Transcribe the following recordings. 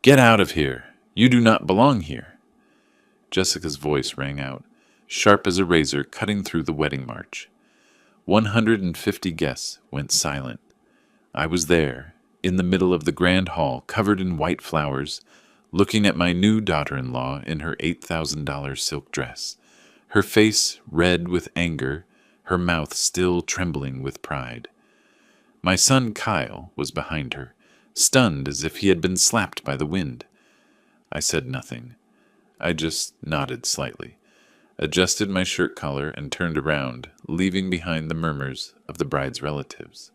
"Get out of here! You do not belong here!" Jessica's voice rang out, sharp as a razor cutting through the wedding march. 150 guests went silent. I was there, in the middle of the grand hall, covered in white flowers, looking at my new daughter-in-law in her $8,000 silk dress, her face red with anger, her mouth still trembling with pride. My son Kyle was behind her, stunned as if he had been slapped by the wind. I said nothing. I just nodded slightly, adjusted my shirt collar, and turned around, leaving behind the murmurs of the bride's relatives.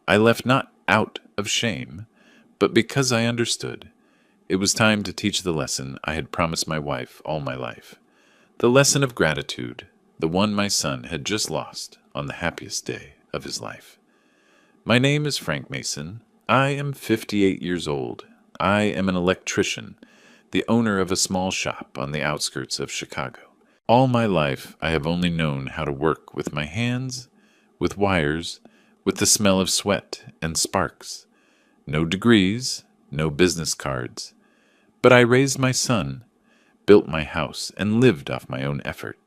I left not out of shame, but because I understood. It was time to teach the lesson I had promised my wife all my life. The lesson of gratitude, the one my son had just lost on the happiest day of his life. My name is Frank Mason. I am 58 years old. I am an electrician, the owner of a small shop on the outskirts of Chicago. All my life I have only known how to work with my hands, with wires, with the smell of sweat and sparks. No degrees, no business cards. But I raised my son, built my house, and lived off my own effort.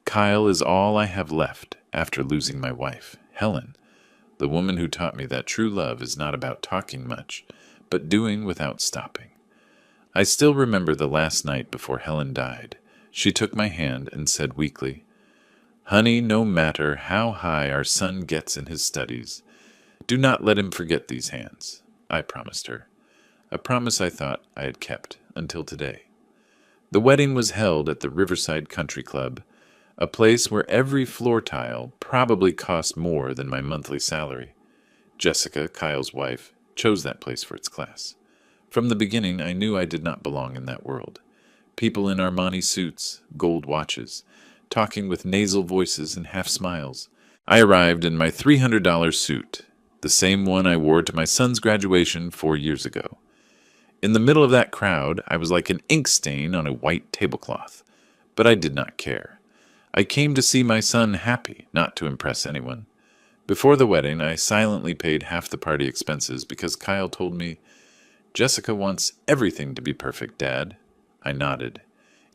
Kyle is all I have left after losing my wife, Helen, the woman who taught me that true love is not about talking much, but doing without stopping. I still remember the last night before Helen died. She took my hand and said weakly, "Honey, no matter how high our son gets in his studies, do not let him forget these hands," I promised her. A promise I thought I had kept until today. The wedding was held at the Riverside Country Club, a place where every floor tile probably cost more than my monthly salary. Jessica, Kyle's wife, chose that place for its class. From the beginning, I knew I did not belong in that world. People in Armani suits, gold watches, talking with nasal voices and half smiles. I arrived in my $300 suit, the same one I wore to my son's graduation 4 years ago. In the middle of that crowd, I was like an ink stain on a white tablecloth, but I did not care. I came to see my son happy, not to impress anyone. Before the wedding, I silently paid half the party expenses because Kyle told me, "Jessica wants everything to be perfect, Dad." I nodded.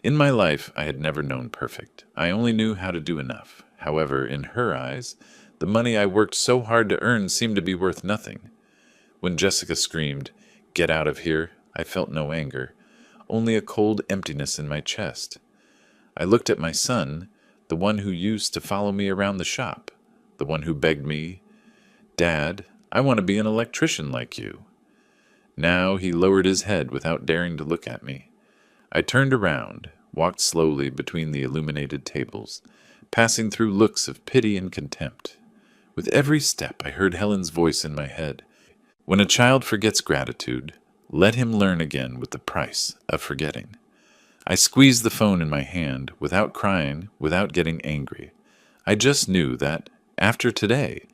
In my life, I had never known perfect. I only knew how to do enough. However, in her eyes, the money I worked so hard to earn seemed to be worth nothing. When Jessica screamed, "Get out of here," I felt no anger, only a cold emptiness in my chest. I looked at my son, the one who used to follow me around the shop, the one who begged me, "Dad, I want to be an electrician like you." Now he lowered his head without daring to look at me. I turned around, walked slowly between the illuminated tables, passing through looks of pity and contempt. With every step I heard Helen's voice in my head. When a child forgets gratitude, let him learn again with the price of forgetting. I squeezed the phone in my hand, without crying, without getting angry. I just knew that, after today,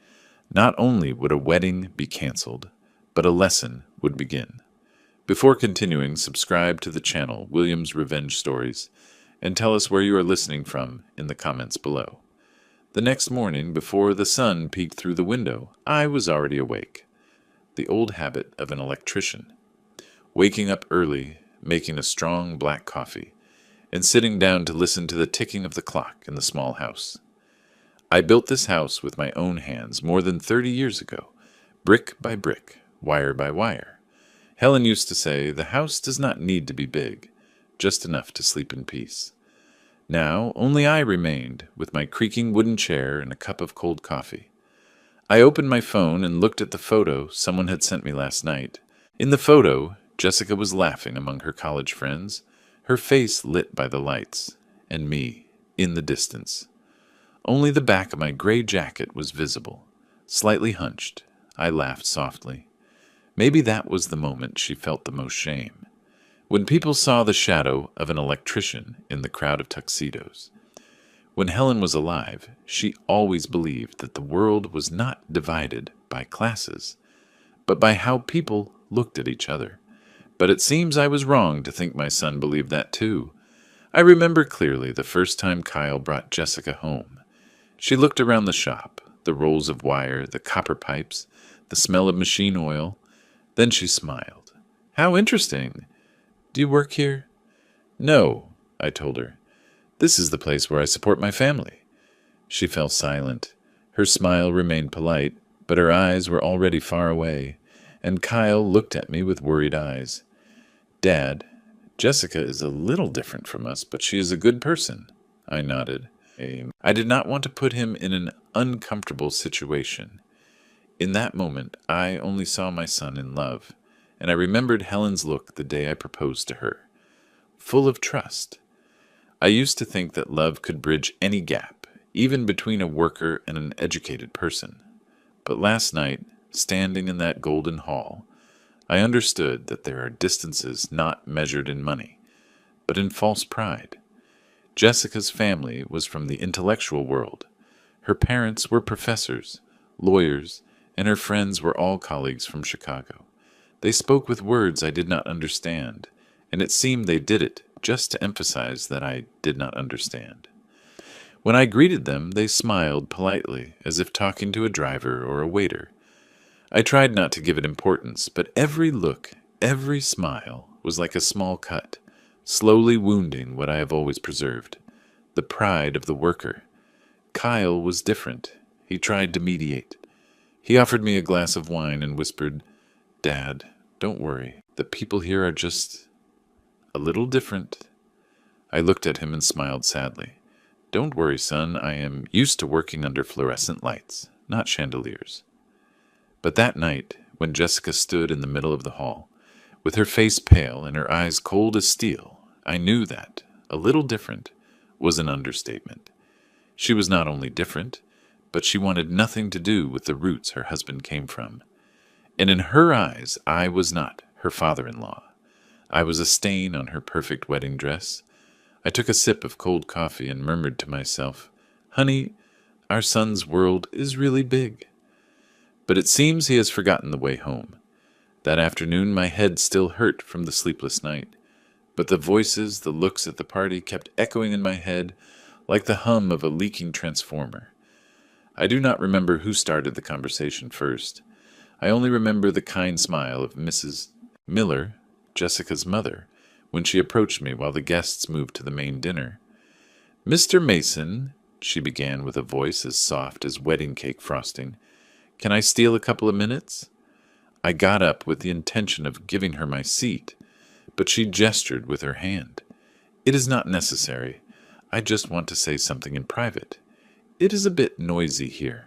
not only would a wedding be canceled, but a lesson would begin. Before continuing, subscribe to the channel William's Revenge Stories and tell us where you are listening from in the comments below. The next morning, before the sun peeked through the window, I was already awake. The old habit of an electrician. Waking up early, making a strong black coffee, and sitting down to listen to the ticking of the clock in the small house. I built this house with my own hands more than 30 years ago, brick by brick, wire by wire. Helen used to say, "The house does not need to be big, just enough to sleep in peace." Now, only I remained, with my creaking wooden chair and a cup of cold coffee. I opened my phone and looked at the photo someone had sent me last night. In the photo, Jessica was laughing among her college friends, her face lit by the lights, and me, in the distance. Only the back of my gray jacket was visible. Slightly hunched, I laughed softly. Maybe that was the moment she felt the most shame. When people saw the shadow of an electrician in the crowd of tuxedos. When Helen was alive, she always believed that the world was not divided by classes, but by how people looked at each other. But it seems I was wrong to think my son believed that too. I remember clearly the first time Kyle brought Jessica home. She looked around the shop, the rolls of wire, the copper pipes, the smell of machine oil. Then she smiled. How interesting. Do you work here? No, I told her. This is the place where I support my family. She fell silent. Her smile remained polite, but her eyes were already far away, and Kyle looked at me with worried eyes. Dad, Jessica is a little different from us, but she is a good person. I nodded. I did not want to put him in an uncomfortable situation. In that moment, I only saw my son in love, and I remembered Helen's look the day I proposed to her, full of trust. I used to think that love could bridge any gap, even between a worker and an educated person. But last night, standing in that golden hall, I understood that there are distances not measured in money, but in false pride. Jessica's family was from the intellectual world. Her parents were professors, lawyers, and her friends were all colleagues from Chicago. They spoke with words I did not understand, and it seemed they did it just to emphasize that I did not understand. When I greeted them, they smiled politely, as if talking to a driver or a waiter. I tried not to give it importance, but every look, every smile was like a small cut, slowly wounding what I have always preserved, the pride of the worker. Kyle was different. He tried to mediate. He offered me a glass of wine and whispered, "Dad, don't worry. The people here are just a little different." I looked at him and smiled sadly. "Don't worry, son. I am used to working under fluorescent lights, not chandeliers." But that night, when Jessica stood in the middle of the hall, with her face pale and her eyes cold as steel, I knew that a little different was an understatement. She was not only different, but she wanted nothing to do with the roots her husband came from. And in her eyes, I was not her father-in-law. I was a stain on her perfect wedding dress. I took a sip of cold coffee and murmured to myself, "Honey, our son's world is really big." But it seems he has forgotten the way home. That afternoon my head still hurt from the sleepless night, but the voices, the looks at the party kept echoing in my head like the hum of a leaking transformer. I do not remember who started the conversation first. I only remember the kind smile of Mrs. Miller, Jessica's mother, when she approached me while the guests moved to the main dinner. "Mr. Mason," she began with a voice as soft as wedding cake frosting, "can I steal a couple of minutes?" I got up with the intention of giving her my seat, but she gestured with her hand. "It is not necessary. I just want to say something in private. It is a bit noisy here."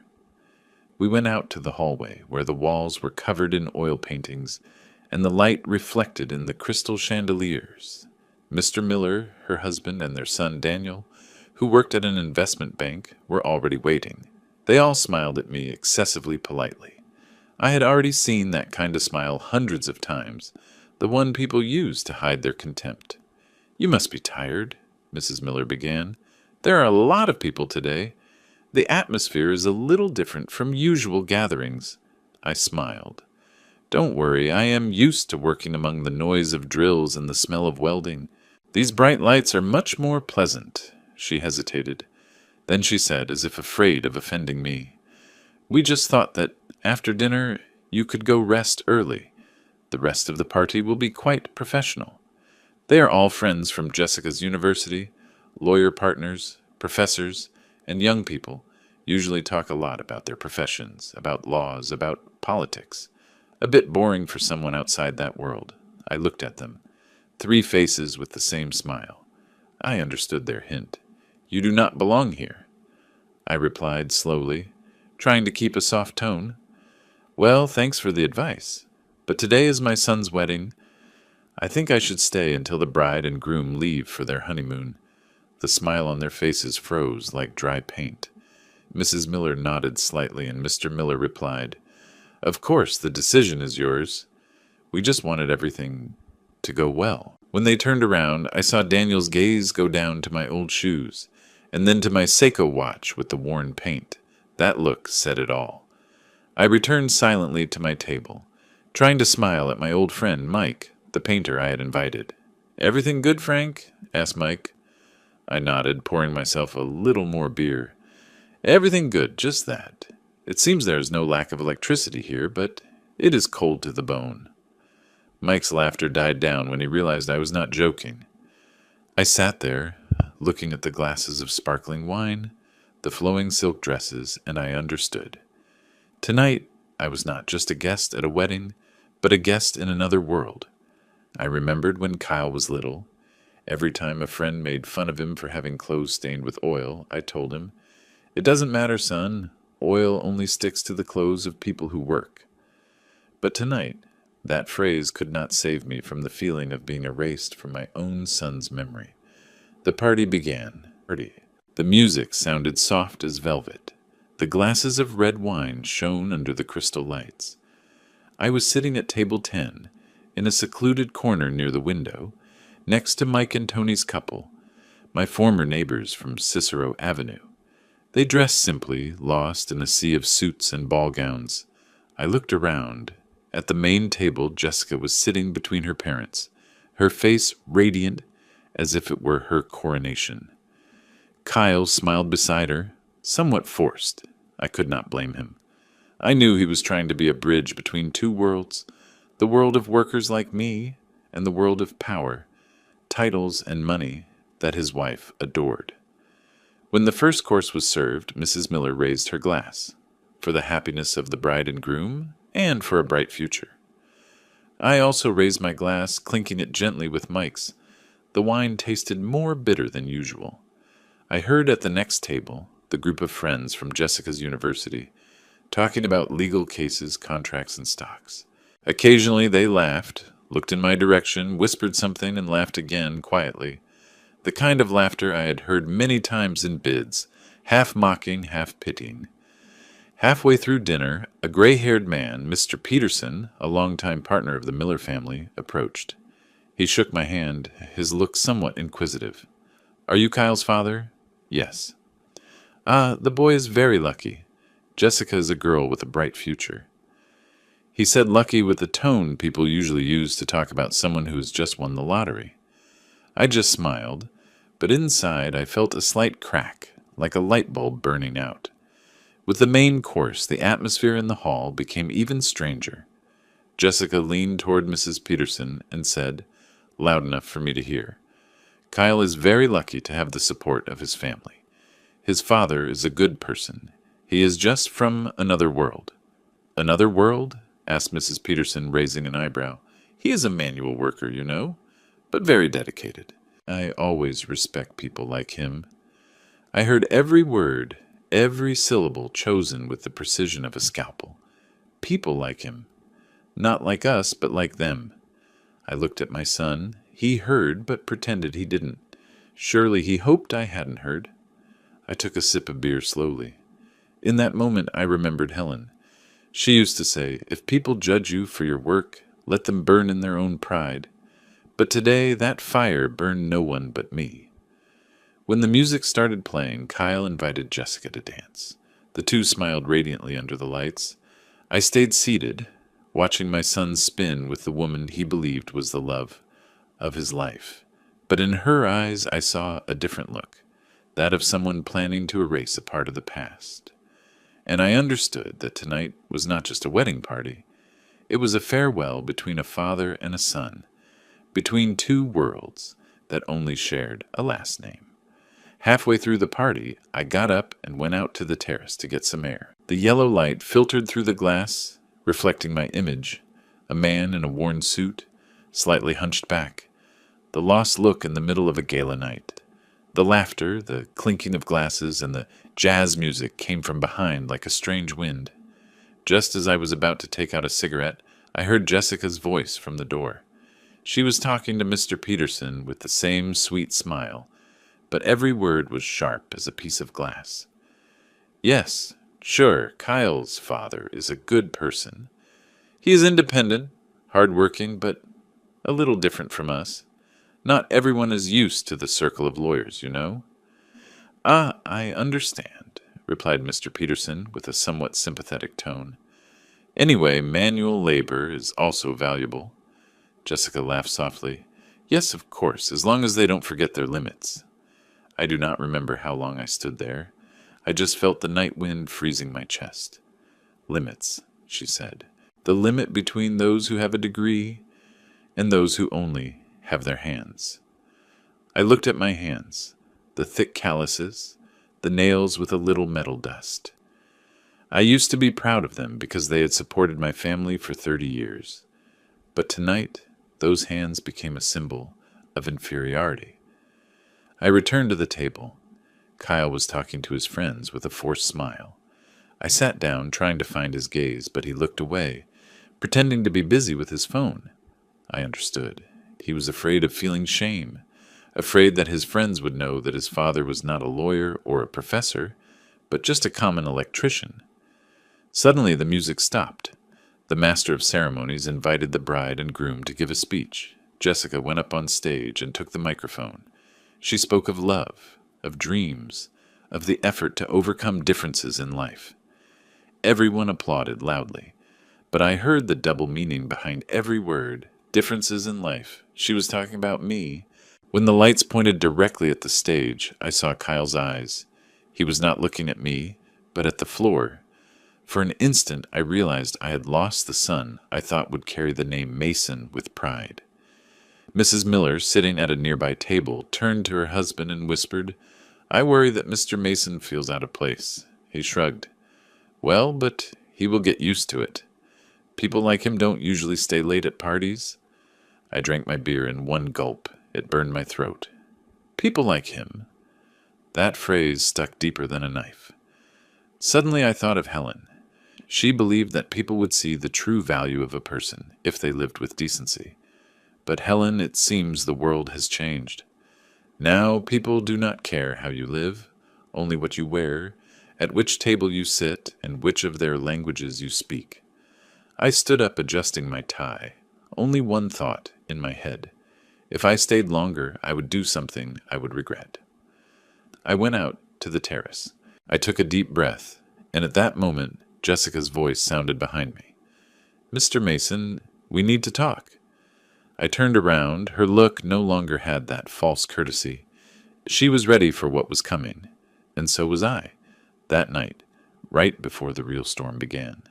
We went out to the hallway, where the walls were covered in oil paintings, and the light reflected in the crystal chandeliers. Mr. Miller, her husband, and their son Daniel, who worked at an investment bank, were already waiting. They all smiled at me excessively politely. I had already seen that kind of smile hundreds of times, the one people use to hide their contempt. "You must be tired," Mrs. Miller began. "There are a lot of people today. The atmosphere is a little different from usual gatherings." I smiled. "Don't worry, I am used to working among the noise of drills and the smell of welding. These bright lights are much more pleasant." She hesitated. Then she said, as if afraid of offending me, "We just thought that after dinner you could go rest early. The rest of the party will be quite professional. They are all friends from Jessica's university, lawyer partners, professors, and young people usually talk a lot about their professions, about laws, about politics. A bit boring for someone outside that world." I looked at them. 3 faces with the same smile. I understood their hint. "You do not belong here." I replied slowly, trying to keep a soft tone. "Well, thanks for the advice. But today is my son's wedding. I think I should stay until the bride and groom leave for their honeymoon." The smile on their faces froze like dry paint. Mrs. Miller nodded slightly, and Mr. Miller replied, "Of course, the decision is yours. We just wanted everything to go well." When they turned around, I saw Daniel's gaze go down to my old shoes, and then to my Seiko watch with the worn paint. That look said it all. I returned silently to my table, trying to smile at my old friend Mike, the painter I had invited. "Everything good, Frank?" asked Mike. I nodded, pouring myself a little more beer. "Everything good, just that. It seems there is no lack of electricity here, but it is cold to the bone." Mike's laughter died down when he realized I was not joking. I sat there, looking at the glasses of sparkling wine, the flowing silk dresses, and I understood. Tonight, I was not just a guest at a wedding, but a guest in another world. I remembered when Kyle was little. Every time a friend made fun of him for having clothes stained with oil, I told him, "It doesn't matter, son. Oil only sticks to the clothes of people who work." But tonight, that phrase could not save me from the feeling of being erased from my own son's memory. The party began. The music sounded soft as velvet. The glasses of red wine shone under the crystal lights. I was sitting at table 10, in a secluded corner near the window, next to Mike and Tony's couple, my former neighbors from Cicero Avenue. They dressed simply, lost in a sea of suits and ball gowns. I looked around. At the main table, Jessica was sitting between her parents, her face radiant as if it were her coronation. Kyle smiled beside her, somewhat forced. I could not blame him. I knew he was trying to be a bridge between two worlds, the world of workers like me and the world of power, titles and money that his wife adored. When the first course was served, Mrs. Miller raised her glass, for the happiness of the bride and groom and for a bright future. I also raised my glass, clinking it gently with Mike's. The wine tasted more bitter than usual. I heard at the next table the group of friends from Jessica's university talking about legal cases, contracts, and stocks. Occasionally they laughed, looked in my direction, whispered something, and laughed again quietly. The kind of laughter I had heard many times in bids, half mocking, half pitying. Halfway through dinner, a gray-haired man, Mr. Peterson, a longtime partner of the Miller family, approached. He shook my hand, his look somewhat inquisitive. "Are you Kyle's father?" "Yes." "Ah, the boy is very lucky. Jessica is a girl with a bright future." He said lucky with the tone people usually use to talk about someone who has just won the lottery. I just smiled, but inside I felt a slight crack, like a light bulb burning out. With the main course, the atmosphere in the hall became even stranger. Jessica leaned toward Mrs. Peterson and said, loud enough for me to hear, "Kyle is very lucky to have the support of his family. His father is a good person. He is just from another world." "Another world?" asked Mrs. Peterson, raising an eyebrow. "He is a manual worker, you know, but very dedicated. I always respect people like him." I heard every word, every syllable chosen with the precision of a scalpel. People like him. Not like us, but like them. I looked at my son. He heard, but pretended he didn't. Surely he hoped I hadn't heard. I took a sip of beer slowly. In that moment I remembered Helen. She used to say, "If people judge you for your work, let them burn in their own pride." But today that fire burned no one but me. When the music started playing, Kyle invited Jessica to dance. The two smiled radiantly under the lights. I stayed seated, watching my son spin with the woman he believed was the love of his life. But in her eyes I saw a different look, that of someone planning to erase a part of the past. And I understood that tonight was not just a wedding party. It was a farewell between a father and a son, between two worlds that only shared a last name. Halfway through the party, I got up and went out to the terrace to get some air. The yellow light filtered through the glass, reflecting my image, a man in a worn suit, slightly hunched back, the lost look in the middle of a gala night. The laughter, the clinking of glasses, and the jazz music came from behind like a strange wind. Just as I was about to take out a cigarette, I heard Jessica's voice from the door. She was talking to Mr. Peterson with the same sweet smile, but every word was sharp as a piece of glass. "Yes, sure, Kyle's father is a good person. He is independent, hard-working, but a little different from us. Not everyone is used to the circle of lawyers, you know." "Ah, I understand," replied Mr. Peterson with a somewhat sympathetic tone. "Anyway, manual labor is also valuable." Jessica laughed softly. "Yes, of course, as long as they don't forget their limits." I do not remember how long I stood there. I just felt the night wind freezing my chest. "Limits," she said. "The limit between those who have a degree and those who only have their hands. I looked at my hands, the thick calluses, the nails with a little metal dust. I used to be proud of them because they had supported my family for 30 years. But tonight, those hands became a symbol of inferiority. I returned to the table. Kyle was talking to his friends with a forced smile. I sat down, trying to find his gaze, but he looked away, pretending to be busy with his phone. I understood. He was afraid of feeling shame, afraid that his friends would know that his father was not a lawyer or a professor, but just a common electrician. Suddenly the music stopped. The master of ceremonies invited the bride and groom to give a speech. Jessica went up on stage and took the microphone. She spoke of love, of dreams, of the effort to overcome differences in life. Everyone applauded loudly, but I heard the double meaning behind every word. Differences in life. She was talking about me. When the lights pointed directly at the stage, I saw Kyle's eyes. He was not looking at me, but at the floor. For an instant, I realized I had lost the son I thought would carry the name Mason with pride. Mrs. Miller, sitting at a nearby table, turned to her husband and whispered, "I worry that Mr. Mason feels out of place." He shrugged. "Well, but he will get used to it. People like him don't usually stay late at parties." I drank my beer in one gulp. It burned my throat. People like him. That phrase stuck deeper than a knife. Suddenly I thought of Helen. She believed that people would see the true value of a person if they lived with decency. But Helen, it seems the world has changed. Now people do not care how you live, only what you wear, at which table you sit, and which of their languages you speak. I stood up adjusting my tie. Only one thought in my head. If I stayed longer, I would do something I would regret. I went out to the terrace. I took a deep breath, and at that moment, Jessica's voice sounded behind me. "Mr. Mason, we need to talk." I turned around. Her look no longer had that false courtesy. She was ready for what was coming, and so was I, that night, right before the real storm began.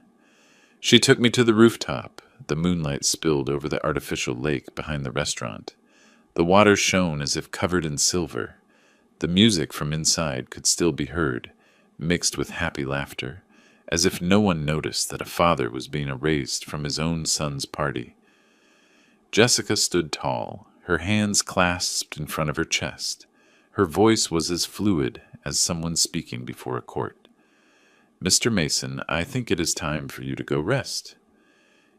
She took me to the rooftop. The moonlight spilled over the artificial lake behind the restaurant. The water shone as if covered in silver. The music from inside could still be heard, mixed with happy laughter, as if no one noticed that a father was being erased from his own son's party. Jessica stood tall, her hands clasped in front of her chest. Her voice was as fluid as someone speaking before a court. "Mr. Mason, I think it is time for you to go rest.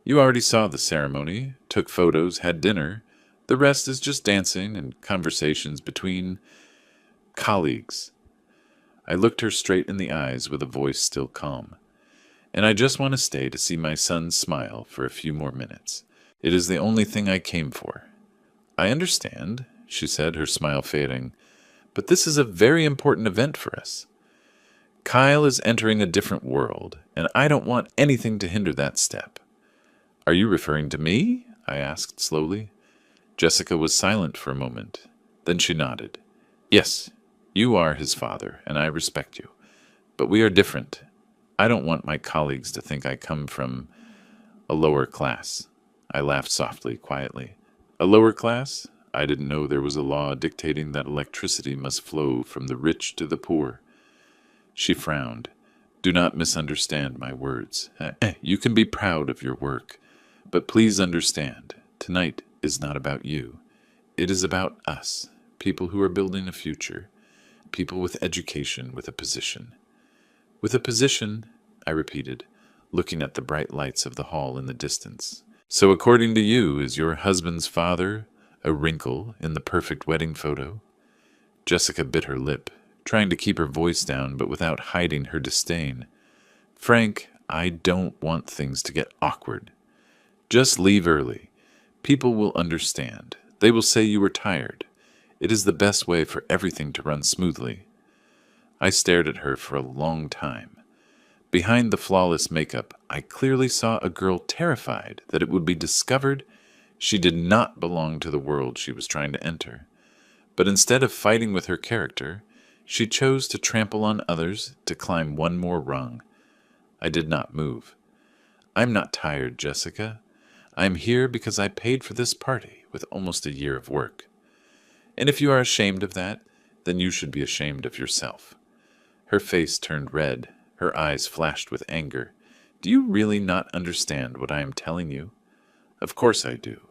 You already saw the ceremony, took photos, had dinner. The rest is just dancing and conversations between colleagues." I looked her straight in the eyes with a voice still calm. "And I just want to stay to see my son smile for a few more minutes. It is the only thing I came for." "I understand," she said, her smile fading, "but this is a very important event for us. Kyle is entering a different world, and I don't want anything to hinder that step." "Are you referring to me?" I asked slowly. Jessica was silent for a moment. Then she nodded. "Yes, you are his father, and I respect you. But we are different. I don't want my colleagues to think I come from a lower class." I laughed softly, quietly. "A lower class? I didn't know there was a law dictating that electricity must flow from the rich to the poor." She frowned. "Do not misunderstand my words. You can be proud of your work, but please understand, tonight is not about you. It is about us, people who are building a future, people with education, with a position." "With a position," I repeated, looking at the bright lights of the hall in the distance. "So according to you, is your husband's father a wrinkle in the perfect wedding photo?" Jessica bit her lip, trying to keep her voice down but without hiding her disdain. "Frank, I don't want things to get awkward. Just leave early. People will understand. They will say you were tired. It is the best way for everything to run smoothly." I stared at her for a long time. Behind the flawless makeup, I clearly saw a girl terrified that it would be discovered she did not belong to the world she was trying to enter. But instead of fighting with her character, she chose to trample on others to climb one more rung. I did not move. "I'm not tired, Jessica. I am here because I paid for this party with almost a year of work. And if you are ashamed of that, then you should be ashamed of yourself." Her face turned red. Her eyes flashed with anger. "Do you really not understand what I am telling you?" "Of course I do."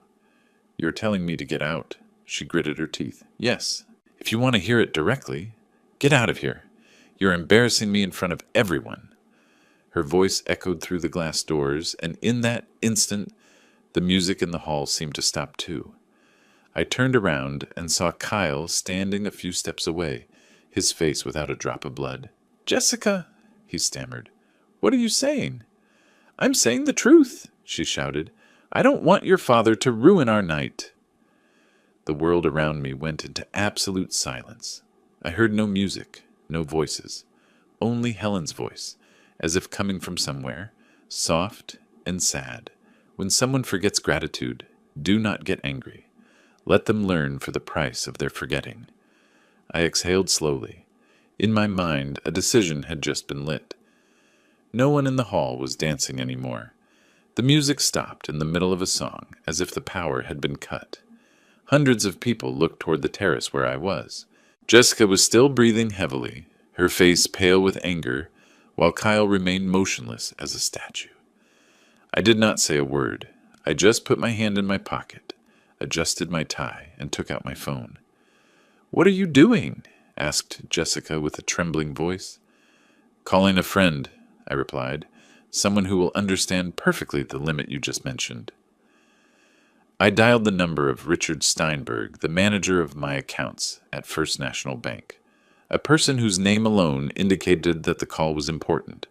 "You're telling me to get out." She gritted her teeth. "Yes. If you want to hear it directly, get out of here. You're embarrassing me in front of everyone." Her voice echoed through the glass doors, and in that instant, the music in the hall seemed to stop too. I turned around and saw Kyle standing a few steps away, his face without a drop of blood. "Jessica," he stammered. "What are you saying?" "I'm saying the truth," she shouted. "I don't want your father to ruin our night." The world around me went into absolute silence. I heard no music, no voices, only Helen's voice, as if coming from somewhere, soft and sad. When someone forgets gratitude, do not get angry. Let them learn for the price of their forgetting. I exhaled slowly. In my mind, a decision had just been lit. No one in the hall was dancing anymore. The music stopped in the middle of a song, as if the power had been cut. Hundreds of people looked toward the terrace where I was. Jessica was still breathing heavily, her face pale with anger, while Kyle remained motionless as a statue. I did not say a word. I just put my hand in my pocket, adjusted my tie, and took out my phone. "What are you doing?" asked Jessica with a trembling voice. "Calling a friend," I replied. "Someone who will understand perfectly the limit you just mentioned." I dialed the number of Richard Steinberg, the manager of my accounts at First National Bank, a person whose name alone indicated that the call was important.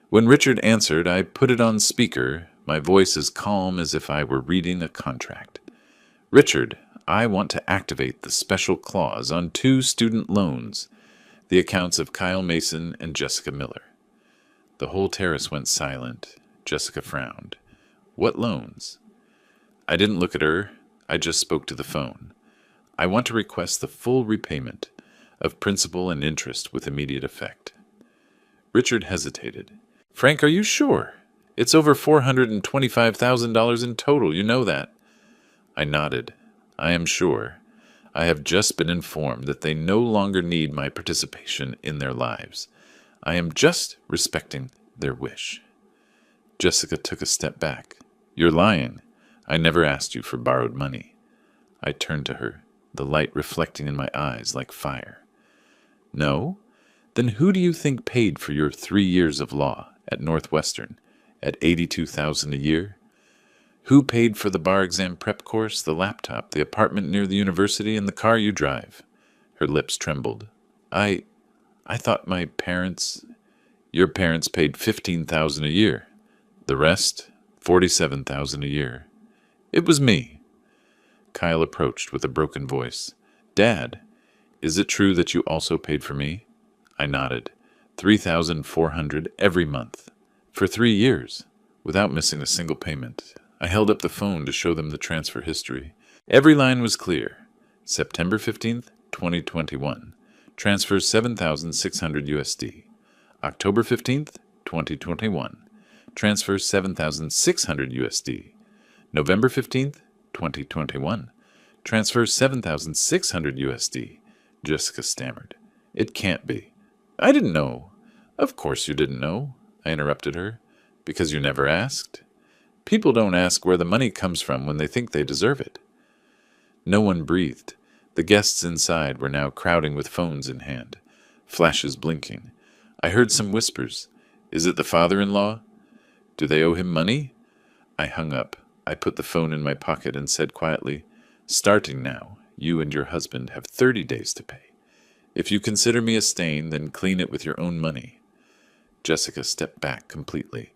When Richard answered, I put it on speaker, my voice as calm as if I were reading a contract. "Richard, I want to activate the special clause on 2 student loans, the accounts of Kyle Mason and Jessica Miller." The whole terrace went silent. Jessica frowned. "What loans?" I didn't look at her. I just spoke to the phone. "I want to request the full repayment of principal and interest with immediate effect." Richard hesitated. "Frank, are you sure? It's over $425,000 in total, you know that." I nodded. "I am sure. I have just been informed that they no longer need my participation in their lives. I am just respecting their wish." Jessica took a step back. "You're lying. I never asked you for borrowed money." I turned to her, the light reflecting in my eyes like fire. "No? Then who do you think paid for your 3 years of law at Northwestern at $82,000 a year? Who paid for the bar exam prep course, the laptop, the apartment near the university, and the car you drive?" Her lips trembled. I thought my parents—" "Your parents paid $15,000 a year. The rest, $47,000 a year. It was me." Kyle approached with a broken voice. "Dad, is it true that you also paid for me?" I nodded. $3,400 every month. For 3 years, without missing a single payment. I held up the phone to show them the transfer history. Every line was clear. September 15th, 2021. Transfer 7,600 USD. October 15th, 2021. Transfer 7,600 USD. November 15th, 2021. Transfer 7,600 USD. Jessica stammered. "It can't be." "I didn't know." "Of course you didn't know," I interrupted her. "Because you never asked. People don't ask where the money comes from when they think they deserve it." No one breathed. The guests inside were now crowding with phones in hand, flashes blinking. I heard some whispers. "Is it the father-in-law? Do they owe him money?" I hung up. I put the phone in my pocket and said quietly, "Starting now, you and your husband have 30 days to pay. If you consider me a stain, then clean it with your own money." Jessica stepped back completely.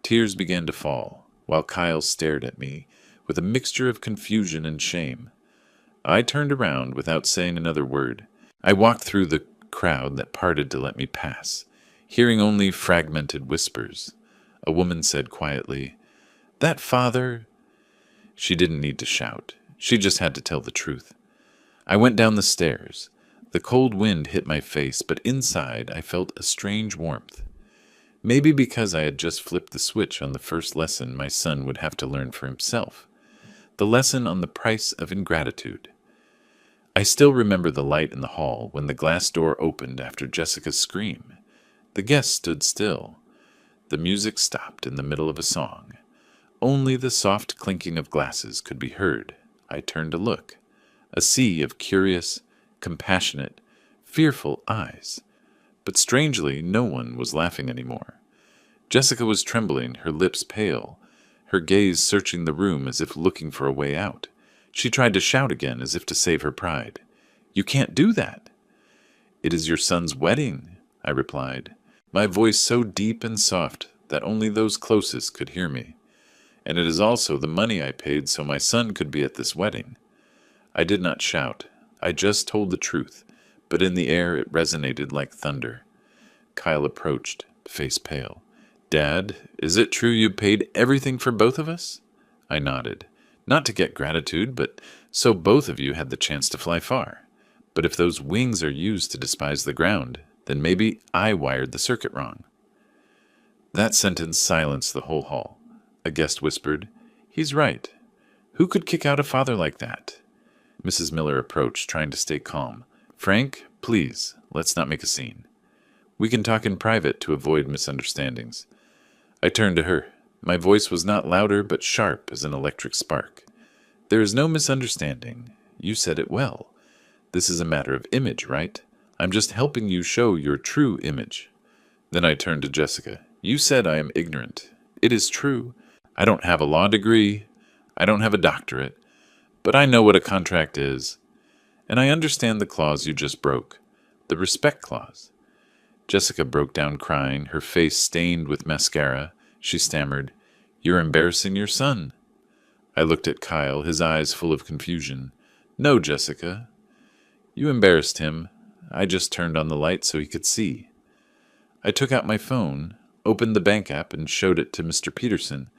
Tears began to fall, while Kyle stared at me with a mixture of confusion and shame. I turned around without saying another word. I walked through the crowd that parted to let me pass, hearing only fragmented whispers. A woman said quietly, "That father—" She didn't need to shout. She just had to tell the truth. I went down the stairs. The cold wind hit my face, but inside I felt a strange warmth. Maybe because I had just flipped the switch on the first lesson my son would have to learn for himself, the lesson on the price of ingratitude. I still remember the light in the hall when the glass door opened after Jessica's scream. The guests stood still. The music stopped in the middle of a song. Only the soft clinking of glasses could be heard. I turned to look. A sea of curious, compassionate, fearful eyes. But strangely, no one was laughing anymore. Jessica was trembling, her lips pale, her gaze searching the room as if looking for a way out. She tried to shout again as if to save her pride. "You can't do that." "It is your son's wedding," I replied, my voice so deep and soft that only those closest could hear me. "And it is also the money I paid so my son could be at this wedding." I did not shout. I just told the truth, but in the air it resonated like thunder. Kyle approached, face pale. "Dad, is it true you paid everything for both of us?" I nodded. "Not to get gratitude, but so both of you had the chance to fly far. But if those wings are used to despise the ground, then maybe I wired the circuit wrong." That sentence silenced the whole hall. A guest whispered, "He's right. Who could kick out a father like that?" Mrs. Miller approached, trying to stay calm. "Frank, please, let's not make a scene. We can talk in private to avoid misunderstandings." I turned to her. My voice was not louder, but sharp as an electric spark. "There is no misunderstanding. You said it well. This is a matter of image, right? I'm just helping you show your true image." Then I turned to Jessica. "You said I am ignorant. It is true. I don't have a law degree. I don't have a doctorate. But I know what a contract is. And I understand the clause you just broke. The respect clause." Jessica broke down crying, her face stained with mascara. She stammered, "You're embarrassing your son." I looked at Kyle, his eyes full of confusion. "No, Jessica. You embarrassed him. I just turned on the light so he could see." I took out my phone, opened the bank app, and showed it to Mr. Peterson,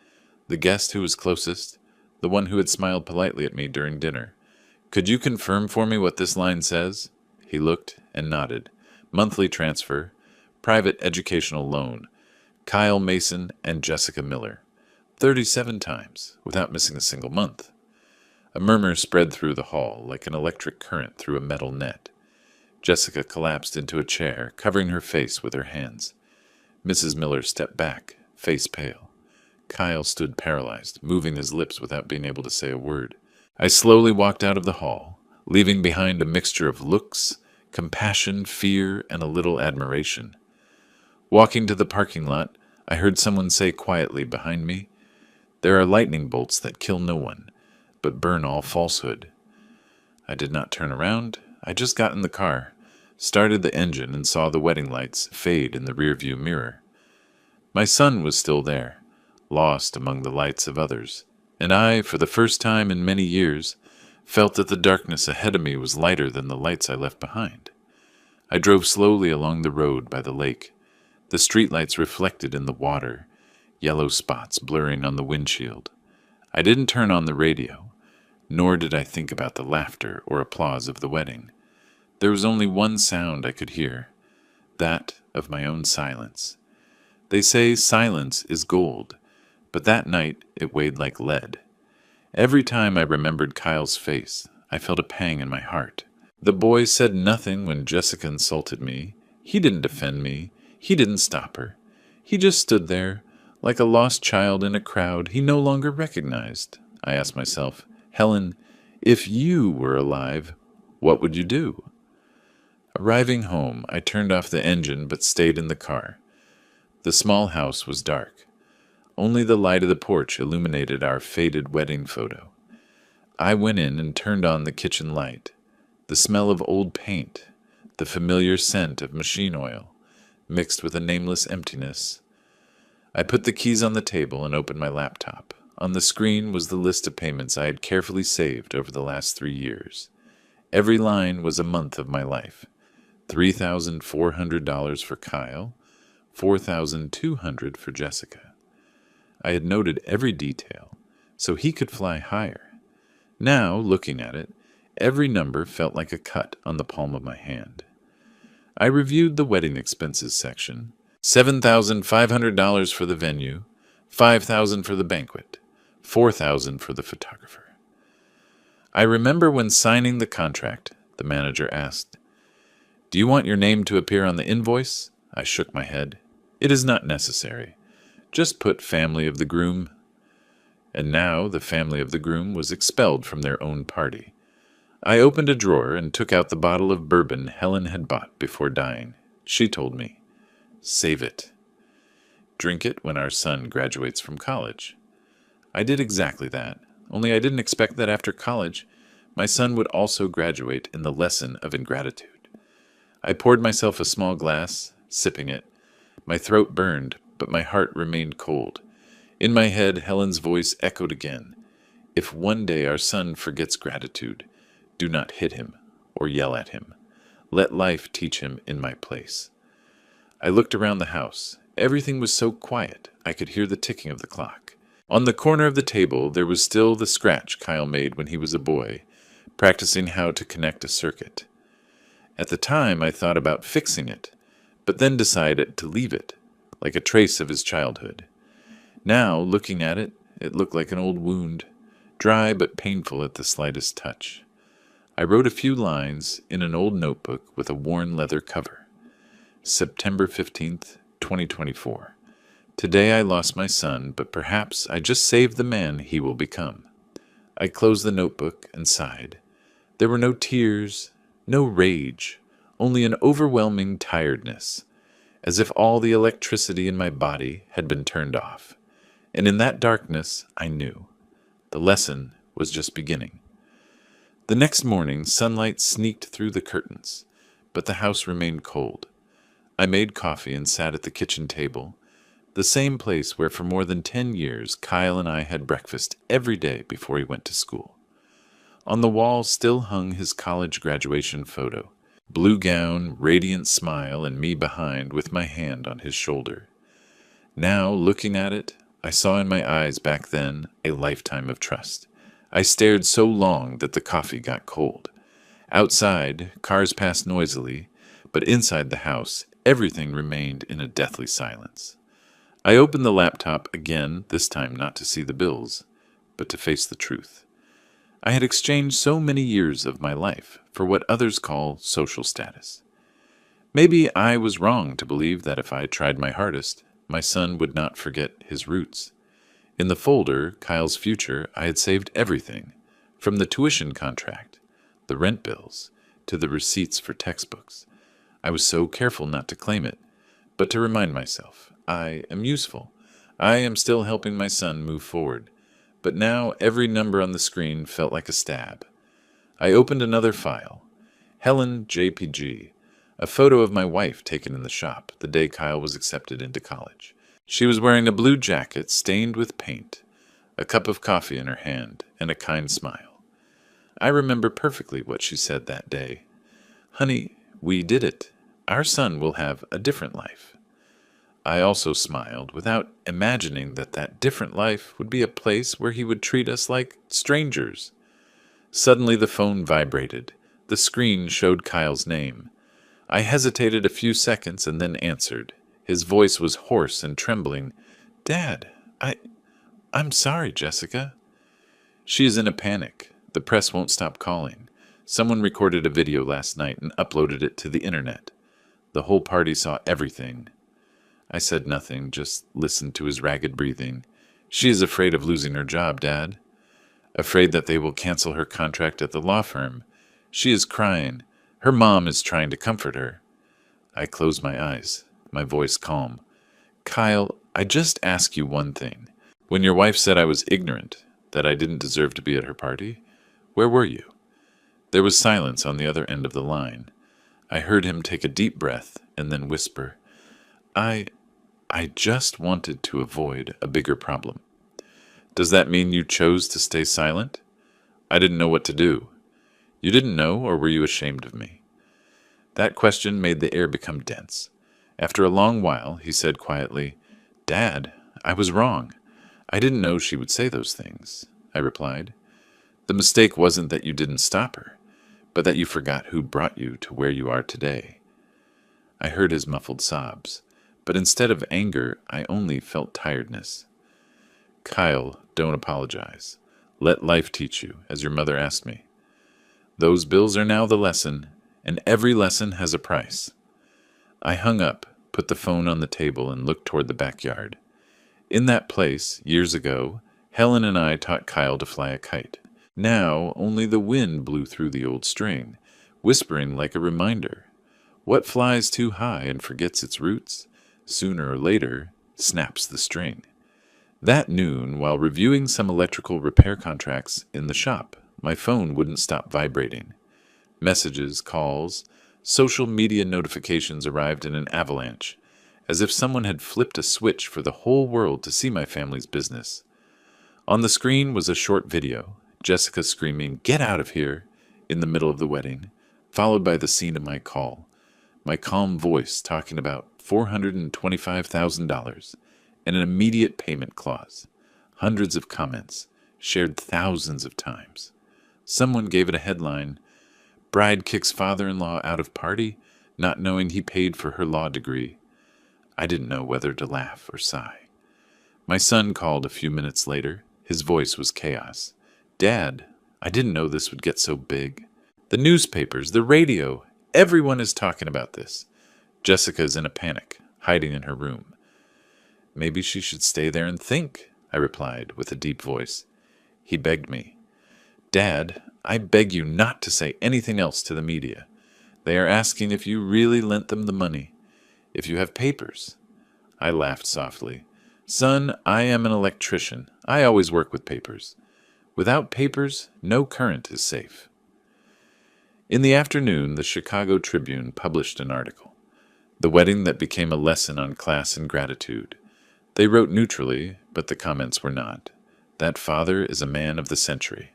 the guest who was closest, the one who had smiled politely at me during dinner. "Could you confirm for me what this line says?" He looked and nodded. "Monthly transfer, private educational loan, Kyle Mason and Jessica Miller. 37 times, without missing a single month." A murmur spread through the hall like an electric current through a metal net. Jessica collapsed into a chair, covering her face with her hands. Mrs. Miller stepped back, face pale. Kyle stood paralyzed, moving his lips without being able to say a word. I slowly walked out of the hall, leaving behind a mixture of looks, compassion, fear, and a little admiration. Walking to the parking lot, I heard someone say quietly behind me, "There are lightning bolts that kill no one, but burn all falsehood." I did not turn around. I just got in the car, started the engine, and saw the wedding lights fade in the rearview mirror. My son was still there, lost among the lights of others, and I, for the first time in many years, felt that the darkness ahead of me was lighter than the lights I left behind. I drove slowly along the road by the lake. The streetlights reflected in the water, yellow spots blurring on the windshield. I didn't turn on the radio, nor did I think about the laughter or applause of the wedding. There was only one sound I could hear, that of my own silence. They say silence is gold, but that night it weighed like lead. Every time I remembered Kyle's face, I felt a pang in my heart. The boy said nothing when Jessica insulted me. He didn't defend me. He didn't stop her. He just stood there, like a lost child in a crowd he no longer recognized. I asked myself, "Helen, if you were alive, what would you do?" Arriving home, I turned off the engine but stayed in the car. The small house was dark. Only the light of the porch illuminated our faded wedding photo. I went in and turned on the kitchen light. The smell of old paint, the familiar scent of machine oil, mixed with a nameless emptiness. I put the keys on the table and opened my laptop. On the screen was the list of payments I had carefully saved over the last 3 years. Every line was a month of my life. $3,400 for Kyle, $4,200 for Jessica. I had noted every detail, so he could fly higher. Now, looking at it, every number felt like a cut on the palm of my hand. I reviewed the wedding expenses section. $7,500 for the venue, $5,000 for the banquet, $4,000 for the photographer. I remember when signing the contract, the manager asked, "Do you want your name to appear on the invoice?" I shook my head. "It is not necessary. Just put family of the groom." And now the family of the groom was expelled from their own party. I opened a drawer and took out the bottle of bourbon Helen had bought before dying. She told me, "Save it. Drink it when our son graduates from college." I did exactly that, only I didn't expect that after college, my son would also graduate in the lesson of ingratitude. I poured myself a small glass, sipping it. My throat burned, but my heart remained cold. In my head, Helen's voice echoed again. "If one day our son forgets gratitude, do not hit him or yell at him. Let life teach him in my place." I looked around the house. Everything was so quiet, I could hear the ticking of the clock. On the corner of the table, there was still the scratch Kyle made when he was a boy, practicing how to connect a circuit. At the time, I thought about fixing it, but then decided to leave it, like a trace of his childhood. Now, looking at it, it looked like an old wound, dry but painful at the slightest touch. I wrote a few lines in an old notebook with a worn leather cover. September 15th, 2024. Today I lost my son, but perhaps I just saved the man he will become. I closed the notebook and sighed. There were no tears, no rage, only an overwhelming tiredness, as if all the electricity in my body had been turned off. And in that darkness, I knew. The lesson was just beginning. The next morning, sunlight sneaked through the curtains, but the house remained cold. I made coffee and sat at the kitchen table, the same place where for more than 10 years Kyle and I had breakfast every day before he went to school. On the wall still hung his college graduation photo, blue gown, radiant smile, and me behind with my hand on his shoulder. Now, looking at it, I saw in my eyes back then a lifetime of trust. I stared so long that the coffee got cold. Outside, cars passed noisily, but inside the house, everything remained in a deathly silence. I opened the laptop again, this time not to see the bills, but to face the truth. I had exchanged so many years of my life for what others call social status. Maybe I was wrong to believe that if I tried my hardest, my son would not forget his roots. In the folder, Kyle's future, I had saved everything, from the tuition contract, the rent bills, to the receipts for textbooks. I was so careful not to claim it, but to remind myself, I am useful. I am still helping my son move forward. But now every number on the screen felt like a stab. I opened another file. Helen JPG, a photo of my wife taken in the shop the day Kyle was accepted into college. She was wearing a blue jacket stained with paint, a cup of coffee in her hand, and a kind smile. I remember perfectly what she said that day. "Honey, we did it. Our son will have a different life." I also smiled, without imagining that that different life would be a place where he would treat us like strangers. Suddenly the phone vibrated. The screen showed Kyle's name. I hesitated a few seconds and then answered. His voice was hoarse and trembling. "Dad, I'm sorry, Jessica." She is in a panic. The press won't stop calling. Someone recorded a video last night and uploaded it to the internet. The whole party saw everything. I said nothing, just listened to his ragged breathing. "She is afraid of losing her job, Dad. Afraid that they will cancel her contract at the law firm. She is crying. Her mom is trying to comfort her." I closed my eyes, my voice calm. "Kyle, I just ask you one thing. When your wife said I was ignorant, that I didn't deserve to be at her party, where were you?" There was silence on the other end of the line. I heard him take a deep breath and then whisper, I just wanted to avoid a bigger problem." "Does that mean you chose to stay silent?" "I didn't know what to do." "You didn't know, or were you ashamed of me?" That question made the air become dense. After a long while, he said quietly, "Dad, I was wrong. I didn't know she would say those things," I replied. "The mistake wasn't that you didn't stop her, but that you forgot who brought you to where you are today." I heard his muffled sobs. but instead of anger, I only felt tiredness. Kyle, don't apologize. Let life teach you, as your mother asked me. Those bills are now the lesson, and every lesson has a price. I hung up, put the phone on the table, and looked toward the backyard. In that place, years ago, Helen and I taught Kyle to fly a kite. Now, only the wind blew through the old string, whispering like a reminder. What flies too high and forgets its roots, sooner or later, snaps the string. That noon, while reviewing some electrical repair contracts in the shop, my phone wouldn't stop vibrating. Messages, calls, social media notifications arrived in an avalanche, as if someone had flipped a switch for the whole world to see my family's business. On the screen was a short video, Jessica screaming, "Get out of here!" in the middle of the wedding, followed by the scene of my call, my calm voice talking about $425,000 and an immediate payment clause. Hundreds of comments, shared thousands of times. Someone gave it a headline, "Bride kicks father-in-law out of party, not knowing he paid for her law degree." I didn't know whether to laugh or sigh. My son called a few minutes later. His voice was chaos. "Dad, I didn't know this would get so big. The newspapers, the radio, everyone is talking about this." Jessica's in a panic, hiding in her room. "Maybe she should stay there and think," I replied with a deep voice. He begged me. "Dad, I beg you not to say anything else to the media. They are asking if you really lent them the money, if you have papers." I laughed softly. "Son, I am an electrician. I always work with papers. Without papers, no current is safe." In the afternoon, the Chicago Tribune published an article, "The Wedding That Became a Lesson on Class and Gratitude." They wrote neutrally, but the comments were not. "That father is a man of the century."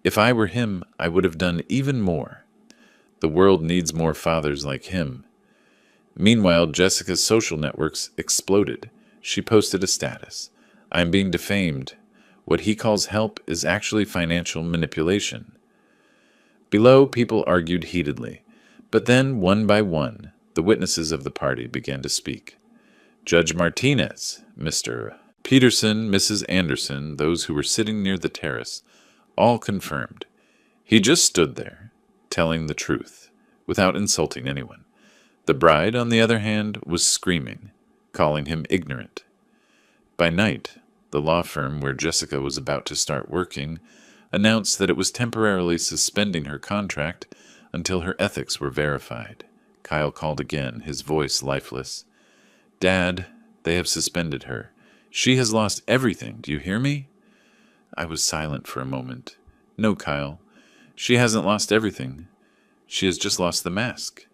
If I were him, I would have done even more. The world needs more fathers like him. Meanwhile, Jessica's social networks exploded. She posted a status. "I am being defamed. What he calls help is actually financial manipulation." Below, people argued heatedly. But then, one by one, the witnesses of the party began to speak. Judge Martinez, Mr. Peterson, Mrs. Anderson, those who were sitting near the terrace, all confirmed. He just stood there, telling the truth, without insulting anyone. The bride, on the other hand, was screaming, calling him ignorant. By night, the law firm where Jessica was about to start working announced that it was temporarily suspending her contract until her ethics were verified. Kyle called again, his voice lifeless. "Dad, they have suspended her. She has lost everything. Do you hear me?" I was silent for a moment. "No, Kyle. She hasn't lost everything. She has just lost the mask."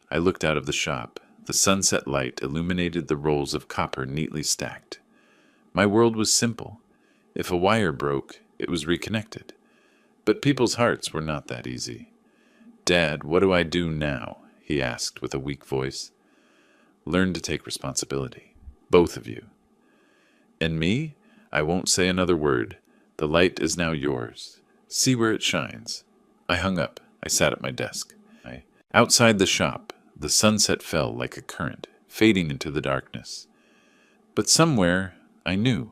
I looked out of the shop. The sunset light illuminated the rolls of copper neatly stacked. My world was simple. If a wire broke, it was reconnected. But people's hearts were not that easy. "Dad, what do I do now?" he asked with a weak voice. "Learn to take responsibility. Both of you." "And me? I won't say another word. The light is now yours. See where it shines." I hung up. I sat at my desk. Outside the shop, the sunset fell like a current, fading into the darkness. But somewhere, I knew.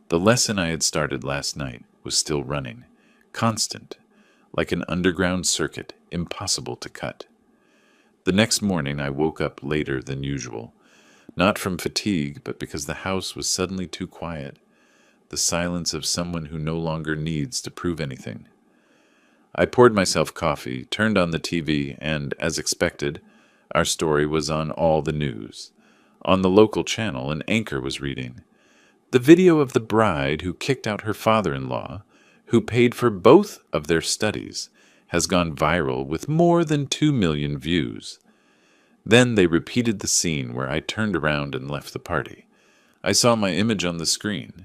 The lesson I had started last night was still running, constant, like an underground circuit, impossible to cut. The next morning I woke up later than usual, not from fatigue, but because the house was suddenly too quiet, the silence of someone who no longer needs to prove anything. I poured myself coffee, turned on the TV, and, as expected, our story was on all the news. On the local channel, an anchor was reading, "The video of the bride who kicked out her father-in-law, who paid for both of their studies, has gone viral with more than 2 million views." Then they repeated the scene where I turned around and left the party. I saw my image on the screen,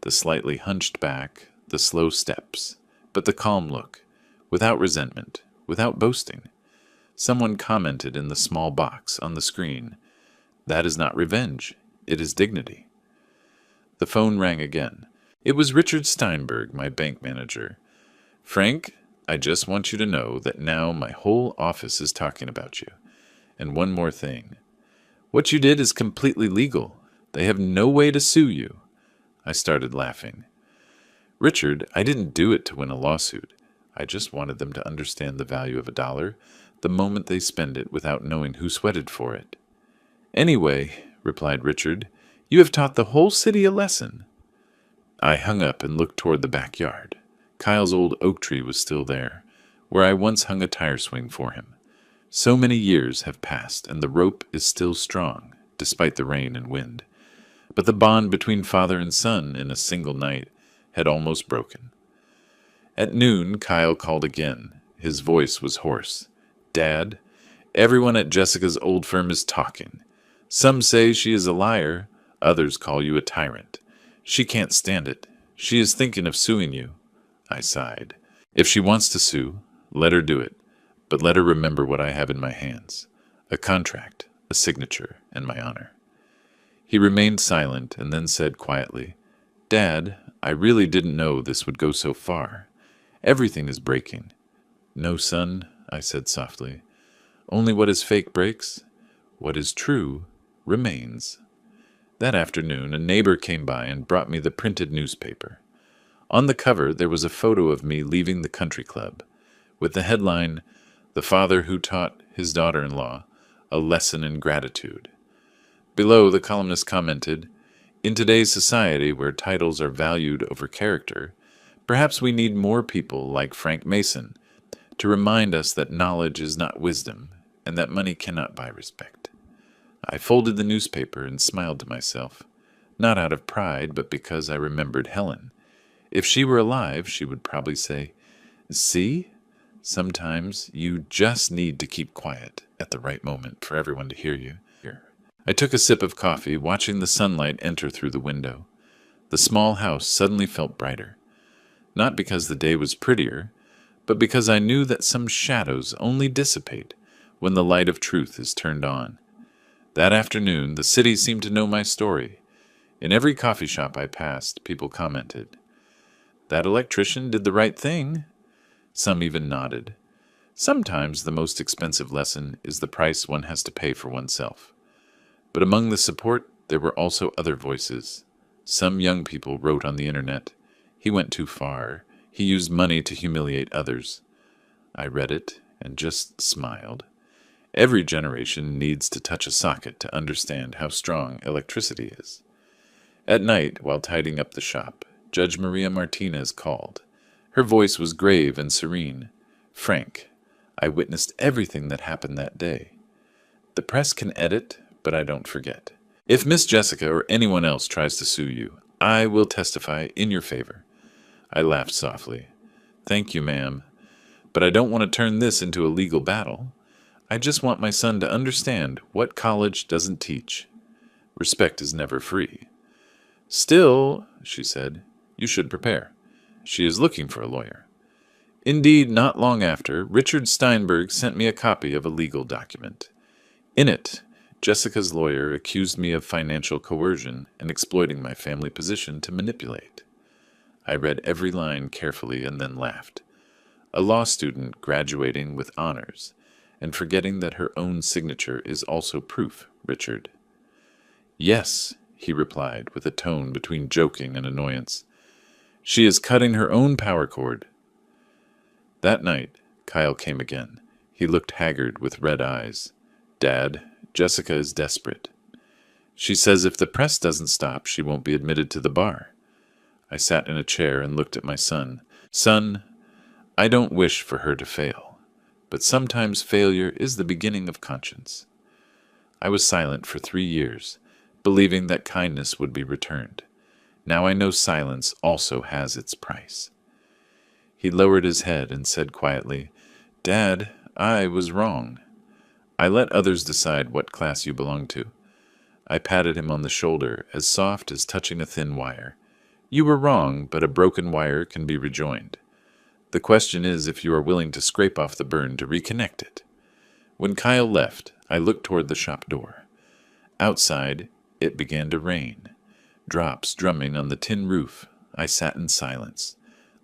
the slightly hunched back, the slow steps, but the calm look, without resentment, without boasting. Someone commented in the small box on the screen, "That is not revenge, it is dignity." The phone rang again. It was Richard Steinberg, my bank manager. "Frank, I just want you to know that now my whole office is talking about you. And one more thing. What you did is completely legal. They have no way to sue you. I started laughing. Richard, I didn't do it to win a lawsuit. I just wanted them to understand the value of $1 the moment they spend it without knowing who sweated for it. Anyway, replied Richard, you have taught the whole city a lesson. I hung up and looked toward the backyard. Kyle's old oak tree was still there, where I once hung a tire swing for him. So many years have passed, and the rope is still strong, despite the rain and wind. But the bond between father and son in a single night had almost broken. At noon, Kyle called again. His voice was hoarse. Dad, everyone at Jessica's old firm is talking. Some say she is a liar, others call you a tyrant. She can't stand it. She is thinking of suing you. I sighed. If she wants to sue, let her do it, but let her remember what I have in my hands. A contract, a signature, and my honor. He remained silent and then said quietly, Dad, I really didn't know this would go so far. Everything is breaking. No, son, I said softly. Only what is fake breaks. What is true remains. That afternoon, a neighbor came by and brought me the printed newspaper. On the cover, there was a photo of me leaving the country club, with the headline, The Father Who Taught His Daughter-in-Law a Lesson in Gratitude. Below, the columnist commented, In today's society where titles are valued over character, perhaps we need more people like Frank Mason to remind us that knowledge is not wisdom and that money cannot buy respect. I folded the newspaper and smiled to myself, not out of pride, but because I remembered Helen. If she were alive, she would probably say, See? Sometimes you just need to keep quiet at the right moment for everyone to hear you. I took a sip of coffee, watching the sunlight enter through the window. The small house suddenly felt brighter. Not because the day was prettier, but because I knew that some shadows only dissipate when the light of truth is turned on. That afternoon, the city seemed to know my story. In every coffee shop I passed, people commented, That electrician did the right thing. Some even nodded. Sometimes the most expensive lesson is the price one has to pay for oneself. But among the support, there were also other voices. Some young people wrote on the internet, He went too far. He used money to humiliate others. I read it and just smiled. Every generation needs to touch a socket to understand how strong electricity is. At night, while tidying up the shop, Judge Maria Martinez called. Her voice was grave and serene. Frank, I witnessed everything that happened that day. The press can edit, but I don't forget. If Miss Jessica or anyone else tries to sue you, I will testify in your favor. I laughed softly. Thank you, ma'am. But I don't want to turn this into a legal battle. I just want my son to understand what college doesn't teach. Respect is never free. Still, she said, you should prepare. She is looking for a lawyer. Indeed, not long after, Richard Steinberg sent me a copy of a legal document. In it, Jessica's lawyer accused me of financial coercion and exploiting my family position to manipulate. I read every line carefully and then laughed. A law student graduating with honors and forgetting that her own signature is also proof, Richard. Yes, he replied with a tone between joking and annoyance. She is cutting her own power cord. That night, Kyle came again. He looked haggard with red eyes. Dad, Jessica is desperate. She says if the press doesn't stop, she won't be admitted to the bar. I sat in a chair and looked at my son. Son, I don't wish for her to fail, but sometimes failure is the beginning of conscience. I was silent for 3 years, believing that kindness would be returned. Now I know silence also has its price. He lowered his head and said quietly, Dad, I was wrong. I let others decide what class you belong to. I patted him on the shoulder, as soft as touching a thin wire. You were wrong, but a broken wire can be rejoined. The question is if you are willing to scrape off the burn to reconnect it. When Kyle left, I looked toward the shop door. Outside, it began to rain. Drops drumming on the tin roof. I sat in silence,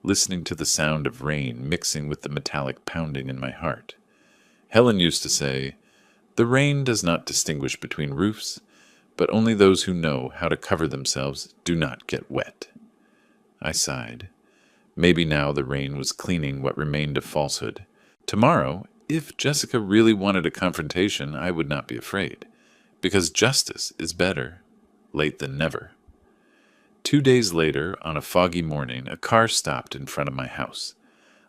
listening to the sound of rain mixing with the metallic pounding in my heart. Helen used to say, The rain does not distinguish between roofs, but only those who know how to cover themselves do not get wet. I sighed. Maybe now the rain was cleaning what remained of falsehood. Tomorrow, if Jessica really wanted a confrontation, I would not be afraid, because justice is better late than never. 2 days later, on a foggy morning, a car stopped in front of my house.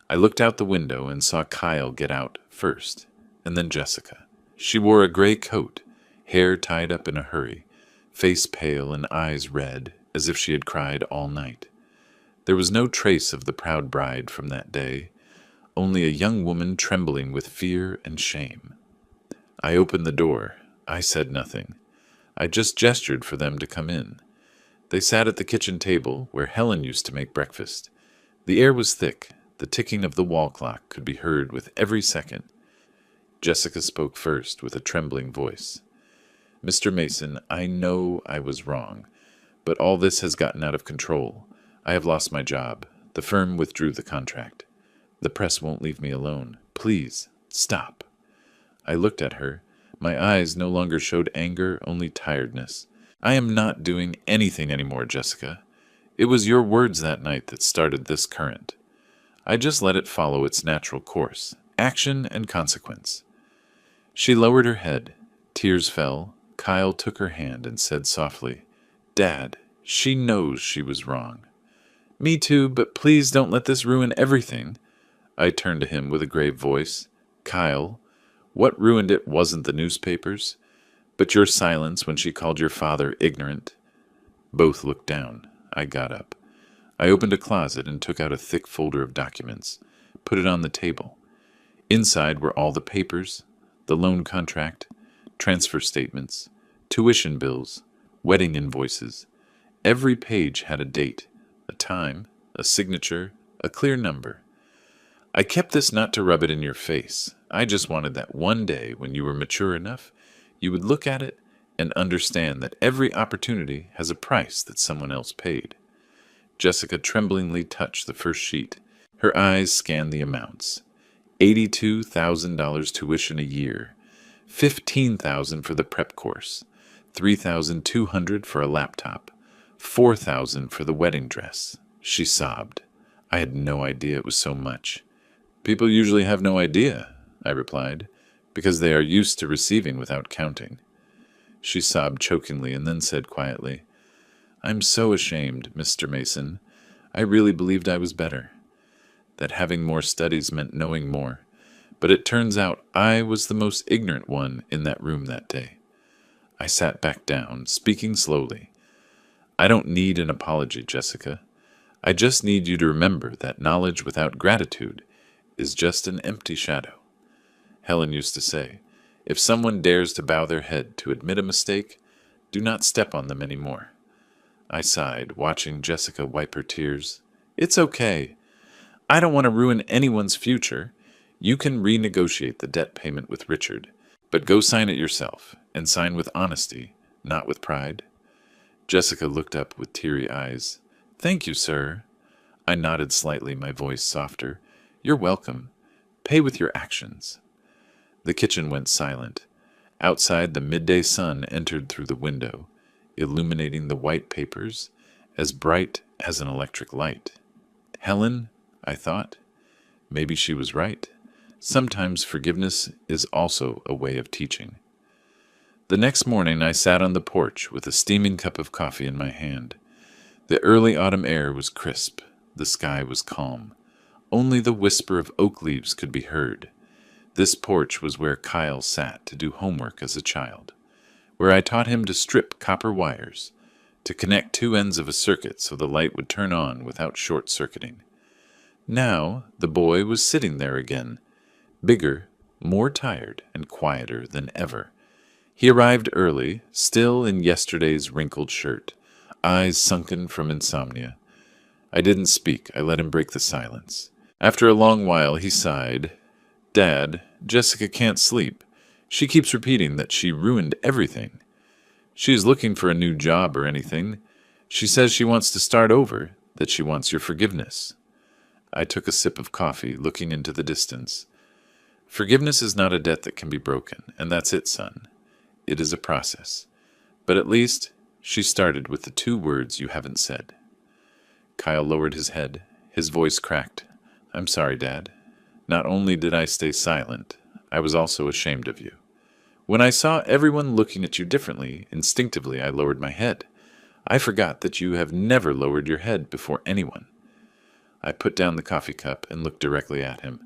I looked out the window and saw Kyle get out first, and then Jessica. She wore a gray coat, hair tied up in a hurry, face pale and eyes red, as if she had cried all night. There was no trace of the proud bride from that day, only a young woman trembling with fear and shame. I opened the door. I said nothing. I just gestured for them to come in. They sat at the kitchen table, where Helen used to make breakfast. The air was thick. The ticking of the wall clock could be heard with every second. Jessica spoke first, with a trembling voice. "Mr. Mason, I know I was wrong, but all this has gotten out of control. I have lost my job. The firm withdrew the contract. The press won't leave me alone. Please, stop." I looked at her. My eyes no longer showed anger, only tiredness. "I am not doing anything anymore, Jessica. It was your words that night that started this current. I just let it follow its natural course, action and consequence." She lowered her head. Tears fell. Kyle took her hand and said softly, "Dad, she knows she was wrong." "Me too, but please don't let this ruin everything." I turned to him with a grave voice. "Kyle, what ruined it wasn't the newspapers, but your silence when she called your father ignorant." Both looked down. I got up. I opened a closet and took out a thick folder of documents, put it on the table. Inside were all the papers, the loan contract, transfer statements, tuition bills, wedding invoices. Every page had a date, a time, a signature, a clear number. I kept this not to rub it in your face. I just wanted that one day when you were mature enough, you would look at it and understand that every opportunity has a price that someone else paid. Jessica tremblingly touched the first sheet. Her eyes scanned the amounts. $82,000 tuition a year, $15,000 for the prep course, $3,200 for a laptop, $4,000 for the wedding dress. She sobbed. I had no idea it was so much. "People usually have no idea," I replied, "because they are used to receiving without counting." She sobbed chokingly and then said quietly, "I'm so ashamed, Mr. Mason. I really believed I was better, that having more studies meant knowing more, but it turns out I was the most ignorant one in that room that day." I sat back down, speaking slowly. "I don't need an apology, Jessica. I just need you to remember that knowledge without gratitude is just an empty shadow. Helen used to say, if someone dares to bow their head to admit a mistake, do not step on them any more." I sighed, watching Jessica wipe her tears. "It's okay. I don't want to ruin anyone's future. You can renegotiate the debt payment with Richard, but go sign it yourself, and sign with honesty, not with pride." Jessica looked up with teary eyes. "Thank you, sir." I nodded slightly, my voice softer. "You're welcome. Pay with your actions." The kitchen went silent. Outside, the midday sun entered through the window, illuminating the white papers, as bright as an electric light. Helen, I thought. Maybe she was right. Sometimes forgiveness is also a way of teaching. The next morning I sat on the porch with a steaming cup of coffee in my hand. The early autumn air was crisp. The sky was calm. Only the whisper of oak leaves could be heard. This porch was where Kyle sat to do homework as a child, where I taught him to strip copper wires, to connect two ends of a circuit so the light would turn on without short-circuiting. Now the boy was sitting there again, bigger, more tired, and quieter than ever. He arrived early, still in yesterday's wrinkled shirt, eyes sunken from insomnia. I didn't speak. I let him break the silence. After a long while, he sighed. "Dad, Jessica can't sleep. She keeps repeating that she ruined everything. She is looking for a new job or anything. She says she wants to start over, that she wants your forgiveness." I took a sip of coffee, looking into the distance. Forgiveness is not a debt that can be broken, and that's it, son. It is a process. But at least she started with the 2 words you haven't said. Kyle lowered his head. His voice cracked. I'm sorry, Dad. Not only did I stay silent, I was also ashamed of you. When I saw everyone looking at you differently, instinctively I lowered my head. I forgot that you have never lowered your head before anyone. I put down the coffee cup and looked directly at him.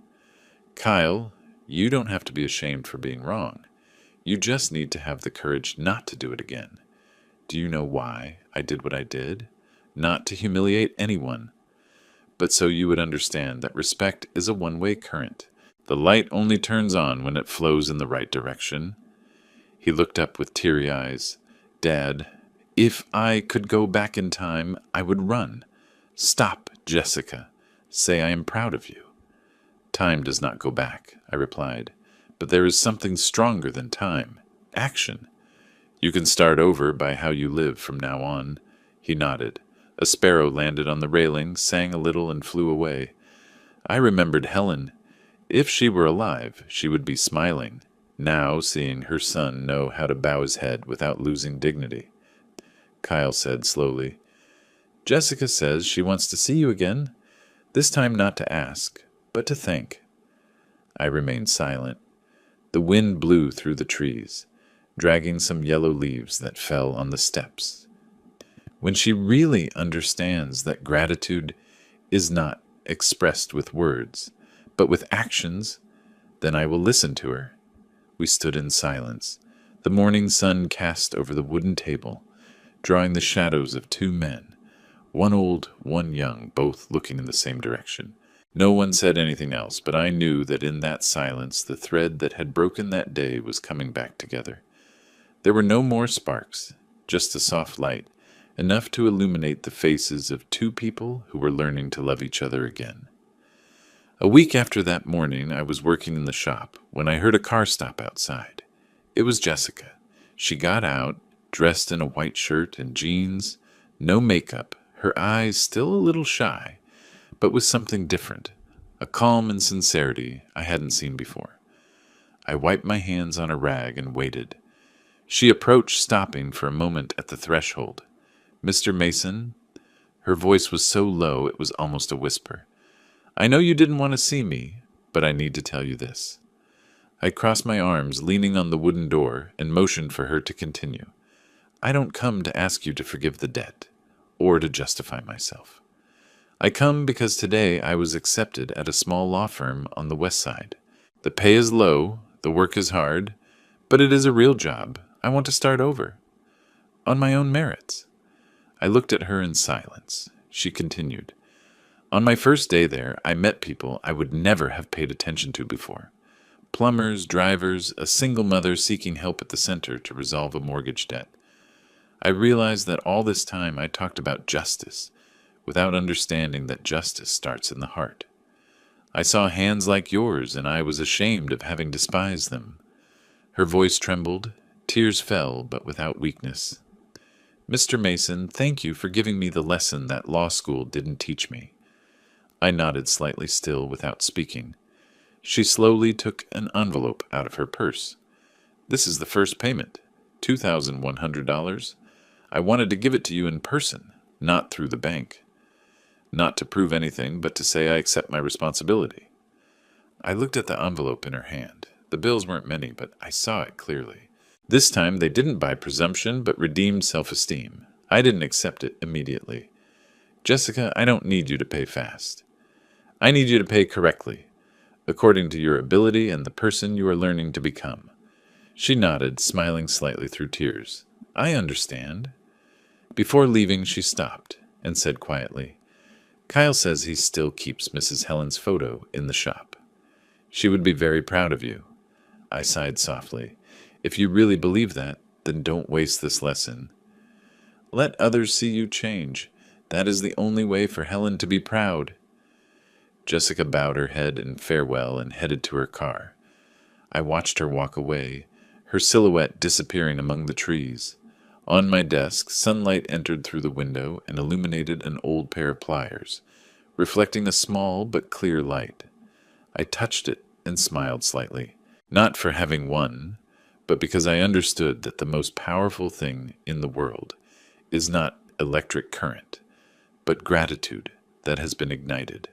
Kyle, you don't have to be ashamed for being wrong. You just need to have the courage not to do it again. Do you know why I did what I did? Not to humiliate anyone, but so you would understand that respect is a one-way current. The light only turns on when it flows in the right direction. He looked up with teary eyes. Dad, if I could go back in time, I would run. Stop, Jessica. Say I am proud of you. Time does not go back, I replied, but there is something stronger than time. Action. You can start over by how you live from now on. He nodded. A sparrow landed on the railing, sang a little, and flew away. I remembered Helen. If she were alive, she would be smiling, now seeing her son know how to bow his head without losing dignity. Kyle said slowly, Jessica says she wants to see you again, this time not to ask, but to thank. I remained silent. The wind blew through the trees, dragging some yellow leaves that fell on the steps. When she really understands that gratitude is not expressed with words, but with actions, then I will listen to her. We stood in silence. The morning sun cast over the wooden table, drawing the shadows of 2 men, one old, one young, both looking in the same direction. No one said anything else, but I knew that in that silence the thread that had broken that day was coming back together. There were no more sparks, just a soft light, enough to illuminate the faces of 2 people who were learning to love each other again. A week after that morning, I was working in the shop when I heard a car stop outside. It was Jessica. She got out, dressed in a white shirt and jeans, no makeup, her eyes still a little shy, but with something different, a calm and sincerity I hadn't seen before. I wiped my hands on a rag and waited. She approached, stopping for a moment at the threshold. Mr. Mason? Her voice was so low it was almost a whisper. I know you didn't want to see me, but I need to tell you this. I crossed my arms, leaning on the wooden door, and motioned for her to continue. I don't come to ask you to forgive the debt, or to justify myself. I come because today I was accepted at a small law firm on the west side. The pay is low, the work is hard, but it is a real job. I want to start over, on my own merits. I looked at her in silence. She continued. On my first day there, I met people I would never have paid attention to before. Plumbers, drivers, a single mother seeking help at the center to resolve a mortgage debt. I realized that all this time I talked about justice, without understanding that justice starts in the heart. I saw hands like yours, and I was ashamed of having despised them. Her voice trembled, tears fell, but without weakness. Mr. Mason, thank you for giving me the lesson that law school didn't teach me. I nodded slightly still without speaking. She slowly took an envelope out of her purse. This is the first payment, $2,100. I wanted to give it to you in person, not through the bank. Not to prove anything, but to say I accept my responsibility. I looked at the envelope in her hand. The bills weren't many, but I saw it clearly. This time they didn't buy presumption, but redeemed self-esteem. I didn't accept it immediately. Jessica, I don't need you to pay fast. I need you to pay correctly, according to your ability and the person you are learning to become. She nodded, smiling slightly through tears. I understand. Before leaving, she stopped and said quietly, Kyle says he still keeps Mrs. Helen's photo in the shop. She would be very proud of you. I sighed softly. If you really believe that, then don't waste this lesson. Let others see you change. That is the only way for Helen to be proud. Jessica bowed her head in farewell and headed to her car. I watched her walk away, her silhouette disappearing among the trees. On my desk, sunlight entered through the window and illuminated an old pair of pliers, reflecting a small but clear light. I touched it, and smiled slightly. Not for having won, but because I understood that the most powerful thing in the world is not electric current, but gratitude that has been ignited.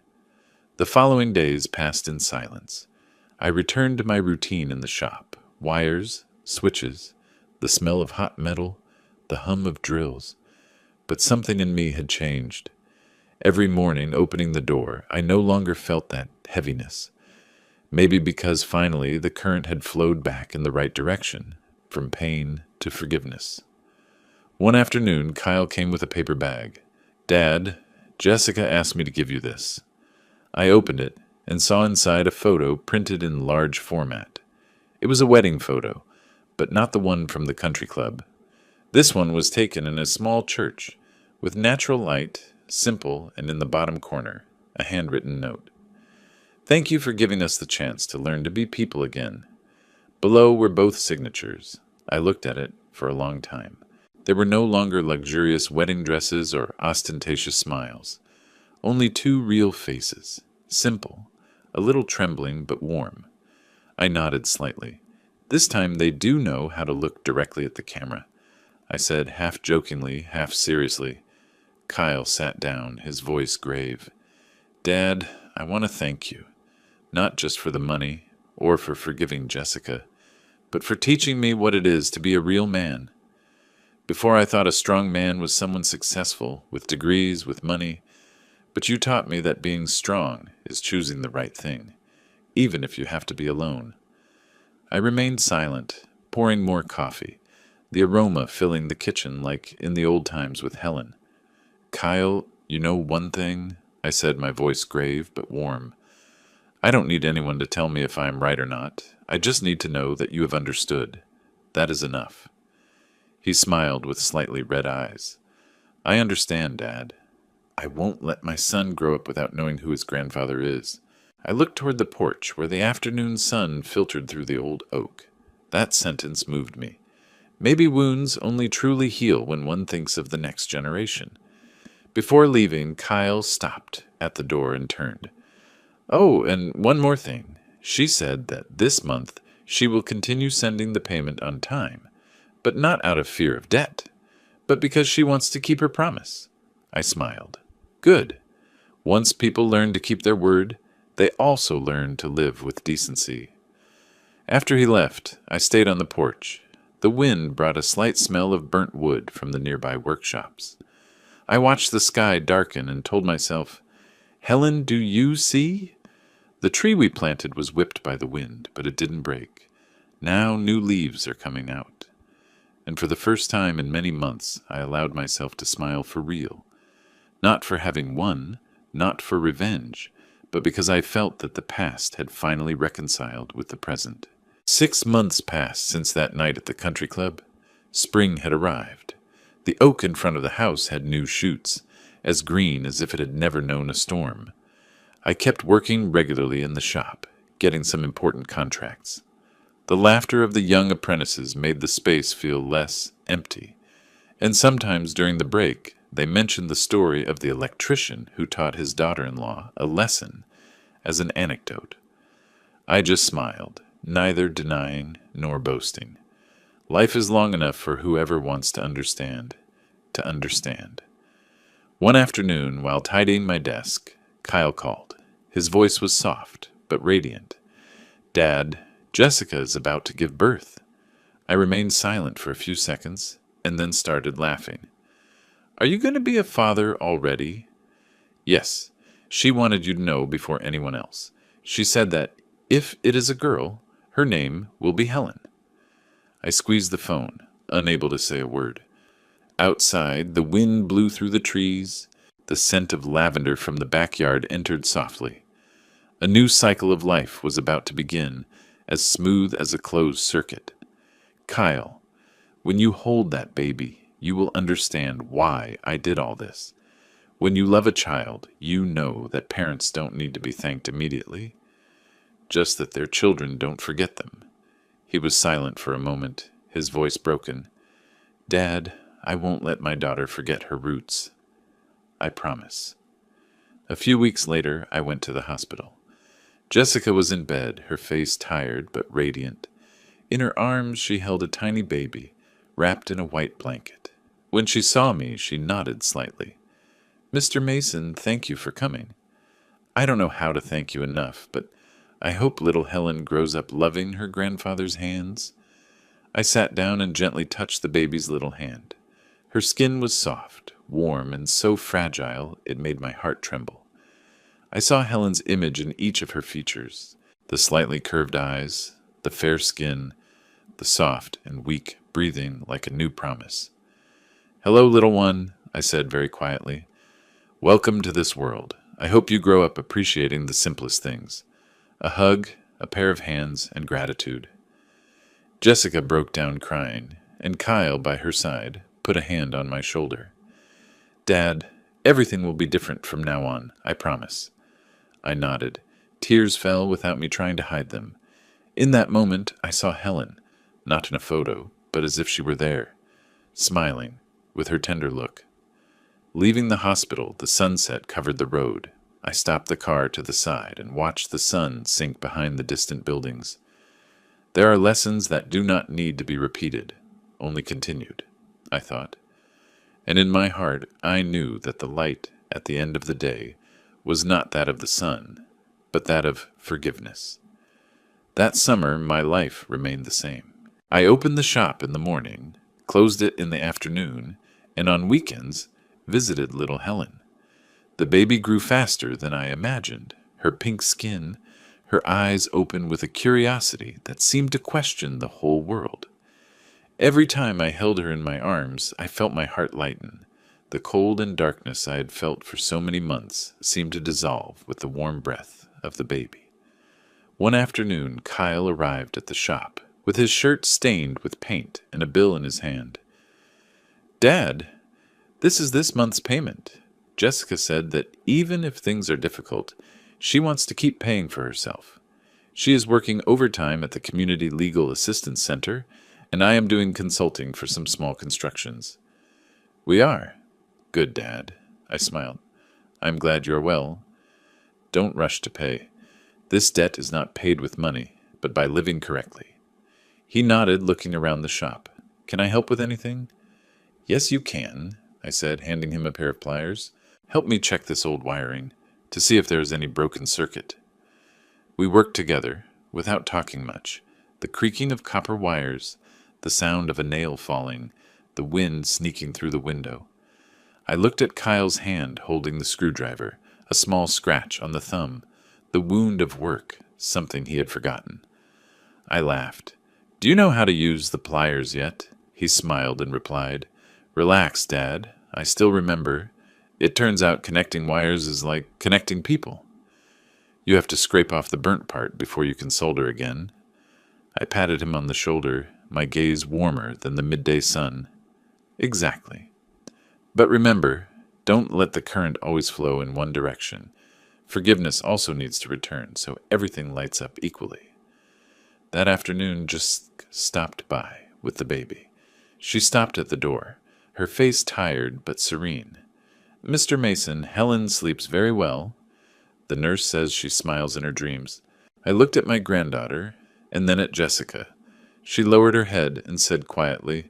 The following days passed in silence. I returned to my routine in the shop: wires, switches, the smell of hot metal, the hum of drills. But something in me had changed. Every morning, opening the door, I no longer felt that heaviness. Maybe because finally the current had flowed back in the right direction, from pain to forgiveness. One afternoon, Kyle came with a paper bag. "Dad, Jessica asked me to give you this." I opened it and saw inside a photo printed in large format. It was a wedding photo, but not the one from the country club. This one was taken in a small church, with natural light, simple, and in the bottom corner, a handwritten note. "Thank you for giving us the chance to learn to be people again." Below were both signatures. I looked at it for a long time. There were no longer luxurious wedding dresses or ostentatious smiles. Only two real faces, simple, a little trembling but warm. I nodded slightly. This time they do know how to look directly at the camera. I said, half jokingly, half seriously. Kyle sat down, his voice grave. "Dad, I want to thank you, not just for the money or for forgiving Jessica, but for teaching me what it is to be a real man. Before I thought a strong man was someone successful, with degrees, with money, but you taught me that being strong is choosing the right thing, even if you have to be alone." I remained silent, pouring more coffee, the aroma filling the kitchen like in the old times with Helen. "Kyle, you know one thing?" I said, my voice grave but warm. "I don't need anyone to tell me if I am right or not. I just need to know that you have understood. That is enough." He smiled with slightly red eyes. "I understand, Dad. I won't let my son grow up without knowing who his grandfather is." I looked toward the porch where the afternoon sun filtered through the old oak. That sentence moved me. Maybe wounds only truly heal when one thinks of the next generation. Before leaving, Kyle stopped at the door and turned. "Oh, and one more thing. She said that this month she will continue sending the payment on time, but not out of fear of debt, but because she wants to keep her promise." I smiled. "Good. Once people learn to keep their word, they also learn to live with decency." After he left, I stayed on the porch. The wind brought a slight smell of burnt wood from the nearby workshops. I watched the sky darken and told myself, "Helen, do you see?" The tree we planted was whipped by the wind, but it didn't break. Now new leaves are coming out. And for the first time in many months, I allowed myself to smile for real. Not for having won, not for revenge, but because I felt that the past had finally reconciled with the present. 6 months passed since that night at the country club. Spring had arrived. The oak in front of the house had new shoots, as green as if it had never known a storm. I kept working regularly in the shop, getting some important contracts. The laughter of the young apprentices made the space feel less empty, and sometimes during the break they mentioned the story of the electrician who taught his daughter-in-law a lesson as an anecdote. I just smiled, neither denying nor boasting. Life is long enough for whoever wants to understand, to understand. One afternoon, while tidying my desk, Kyle called. His voice was soft, but radiant. "Dad, Jessica is about to give birth." I remained silent for a few seconds, and then started laughing. "Are you going to be a father already?" "Yes. She wanted you to know before anyone else. She said that if it is a girl, her name will be Helen." I squeezed the phone, unable to say a word. Outside, the wind blew through the trees. The scent of lavender from the backyard entered softly. A new cycle of life was about to begin, as smooth as a closed circuit. "Kyle, when you hold that baby, you will understand why I did all this. When you love a child, you know that parents don't need to be thanked immediately, just that their children don't forget them." He was silent for a moment, his voice broken. "Dad, I won't let my daughter forget her roots. I promise." A few weeks later, I went to the hospital. Jessica was in bed, her face tired but radiant. In her arms she held a tiny baby, wrapped in a white blanket. When she saw me, she nodded slightly. "Mr. Mason, thank you for coming. I don't know how to thank you enough, but I hope little Helen grows up loving her grandfather's hands." I sat down and gently touched the baby's little hand. Her skin was soft, warm, and so fragile it made my heart tremble. I saw Helen's image in each of her features: the slightly curved eyes, the fair skin, the soft and weak breathing like a new promise. "Hello, little one," I said very quietly. "Welcome to this world. I hope you grow up appreciating the simplest things: a hug, a pair of hands, and gratitude." Jessica broke down crying, and Kyle, by her side, put a hand on my shoulder. "Dad, everything will be different from now on, I promise." I nodded. Tears fell without me trying to hide them. In that moment, I saw Helen, not in a photo, but as if she were there, smiling, with her tender look. Leaving the hospital, the sunset covered the road. I stopped the car to the side and watched the sun sink behind the distant buildings. There are lessons that do not need to be repeated, only continued, I thought. And in my heart, I knew that the light at the end of the day was not that of the sun, but that of forgiveness. That summer, my life remained the same. I opened the shop in the morning, closed it in the afternoon, and on weekends visited little Helen. The baby grew faster than I imagined, her pink skin, her eyes open with a curiosity that seemed to question the whole world. Every time I held her in my arms, I felt my heart lighten. The cold and darkness I had felt for so many months seemed to dissolve with the warm breath of the baby. One afternoon, Kyle arrived at the shop, with his shirt stained with paint and a bill in his hand. "Dad, this is this month's payment." Jessica said that even if things are difficult, she wants to keep paying for herself. She is working overtime at the Community Legal Assistance Center, and I am doing consulting for some small constructions. "We are." "Good, Dad." I smiled. "I'm glad you're well. Don't rush to pay. This debt is not paid with money, but by living correctly." He nodded, looking around the shop. "Can I help with anything?" "Yes, you can," I said, handing him a pair of pliers. "Help me check this old wiring, to see if there is any broken circuit." We worked together, without talking much. The creaking of copper wires, the sound of a nail falling, the wind sneaking through the window. I looked at Kyle's hand holding the screwdriver, a small scratch on the thumb, the wound of work, something he had forgotten. I laughed. "Do you know how to use the pliers yet?" He smiled and replied, "Relax, Dad. I still remember. It turns out connecting wires is like connecting people. You have to scrape off the burnt part before you can solder again." I patted him on the shoulder, my gaze warmer than the midday sun. "Exactly. But remember, don't let the current always flow in one direction. Forgiveness also needs to return, so everything lights up equally." That afternoon just stopped by with the baby. She stopped at the door, her face tired but serene. "Mr. Mason, Helen sleeps very well. The nurse says she smiles in her dreams." I looked at my granddaughter, and then at Jessica. She lowered her head and said quietly,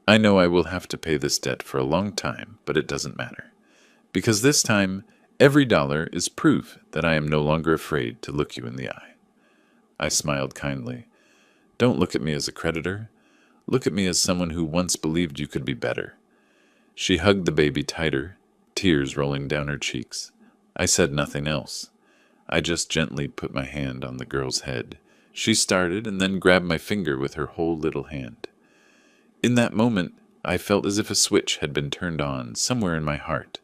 "I know I will have to pay this debt for a long time, but it doesn't matter. Because this time, every dollar is proof that I am no longer afraid to look you in the eye." I smiled kindly. "Don't look at me as a creditor. Look at me as someone who once believed you could be better." She hugged the baby tighter, tears rolling down her cheeks. I said nothing else. I just gently put my hand on the girl's head. She started and then grabbed my finger with her whole little hand. In that moment, I felt as if a switch had been turned on somewhere in my heart.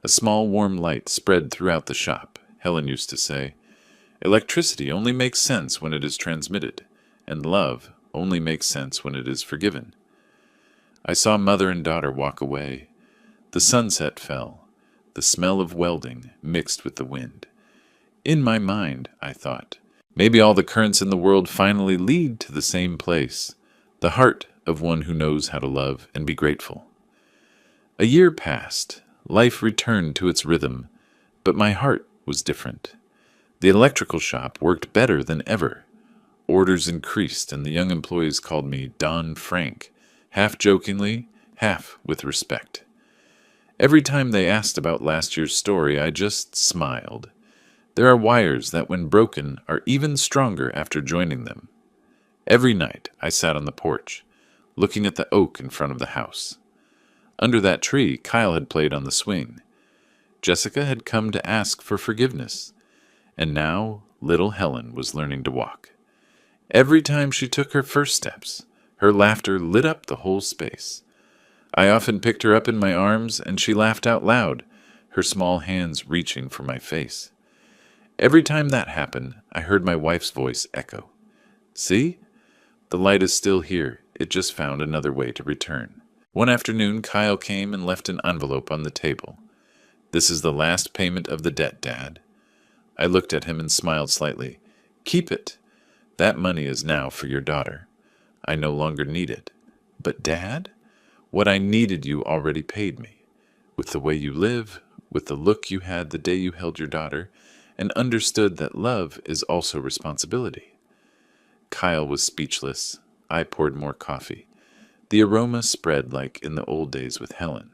A small warm light spread throughout the shop. Helen used to say, "Electricity only makes sense when it is transmitted, and love only makes sense when it is forgiven." I saw mother and daughter walk away. The sunset fell. The smell of welding mixed with the wind. In my mind, I thought, maybe all the currents in the world finally lead to the same place, the heart of one who knows how to love and be grateful. A year passed. Life returned to its rhythm, but my heart was different. The electrical shop worked better than ever. Orders increased, and the young employees called me Don Frank, half jokingly, half with respect. Every time they asked about last year's story, I just smiled. There are wires that, when broken, are even stronger after joining them. Every night I sat on the porch, looking at the oak in front of the house. Under that tree, Kyle had played on the swing. Jessica had come to ask for forgiveness, and now little Helen was learning to walk. Every time she took her first steps, her laughter lit up the whole space. I often picked her up in my arms, and she laughed out loud, her small hands reaching for my face. Every time that happened, I heard my wife's voice echo. See? The light is still here. It just found another way to return. One afternoon, Kyle came and left an envelope on the table. This is the last payment of the debt, Dad. I looked at him and smiled slightly. Keep it. That money is now for your daughter. I no longer need it. But, Dad, what I needed you already paid me. With the way you live, with the look you had the day you held your daughter, and understood that love is also responsibility. Kyle was speechless. I poured more coffee. The aroma spread like in the old days with Helen.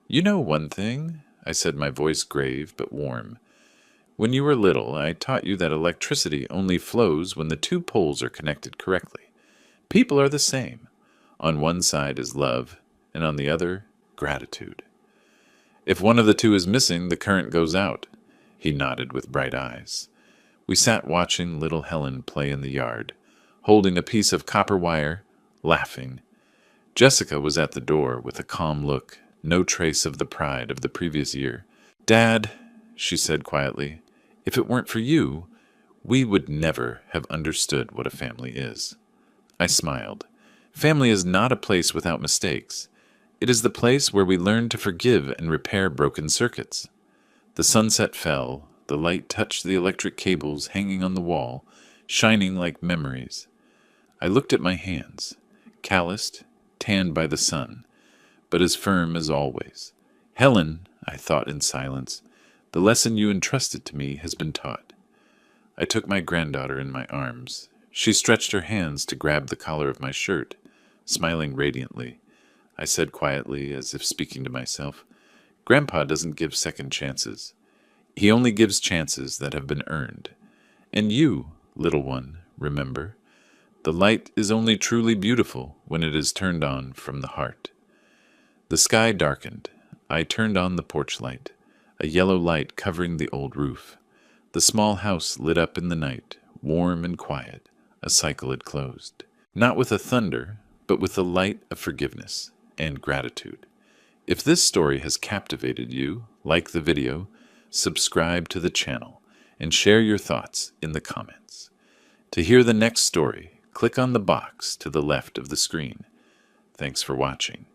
You know one thing, I said, my voice grave but warm. When you were little, I taught you that electricity only flows when the two poles are connected correctly. People are the same. On one side is love, and on the other, gratitude. If one of the two is missing, the current goes out. He nodded with bright eyes. We sat watching little Helen play in the yard, holding a piece of copper wire, laughing. Jessica was at the door with a calm look, no trace of the pride of the previous year. Dad, she said quietly, if it weren't for you, we would never have understood what a family is. I smiled. Family is not a place without mistakes. It is the place where we learn to forgive and repair broken circuits. The sunset fell, the light touched the electric cables hanging on the wall, shining like memories. I looked at my hands, calloused, tanned by the sun, but as firm as always. Helen, I thought in silence, the lesson you entrusted to me has been taught. I took my granddaughter in my arms. She stretched her hands to grab the collar of my shirt, smiling radiantly. I said quietly, as if speaking to myself, Grandpa doesn't give second chances. He only gives chances that have been earned. And you, little one, remember, the light is only truly beautiful when it is turned on from the heart. The sky darkened. I turned on the porch light, a yellow light covering the old roof. The small house lit up in the night, warm and quiet. A cycle had closed. Not with a thunder, but with the light of forgiveness and gratitude. If this story has captivated you, like the video, subscribe to the channel, and share your thoughts in the comments. To hear the next story, click on the box to the left of the screen. Thanks for watching.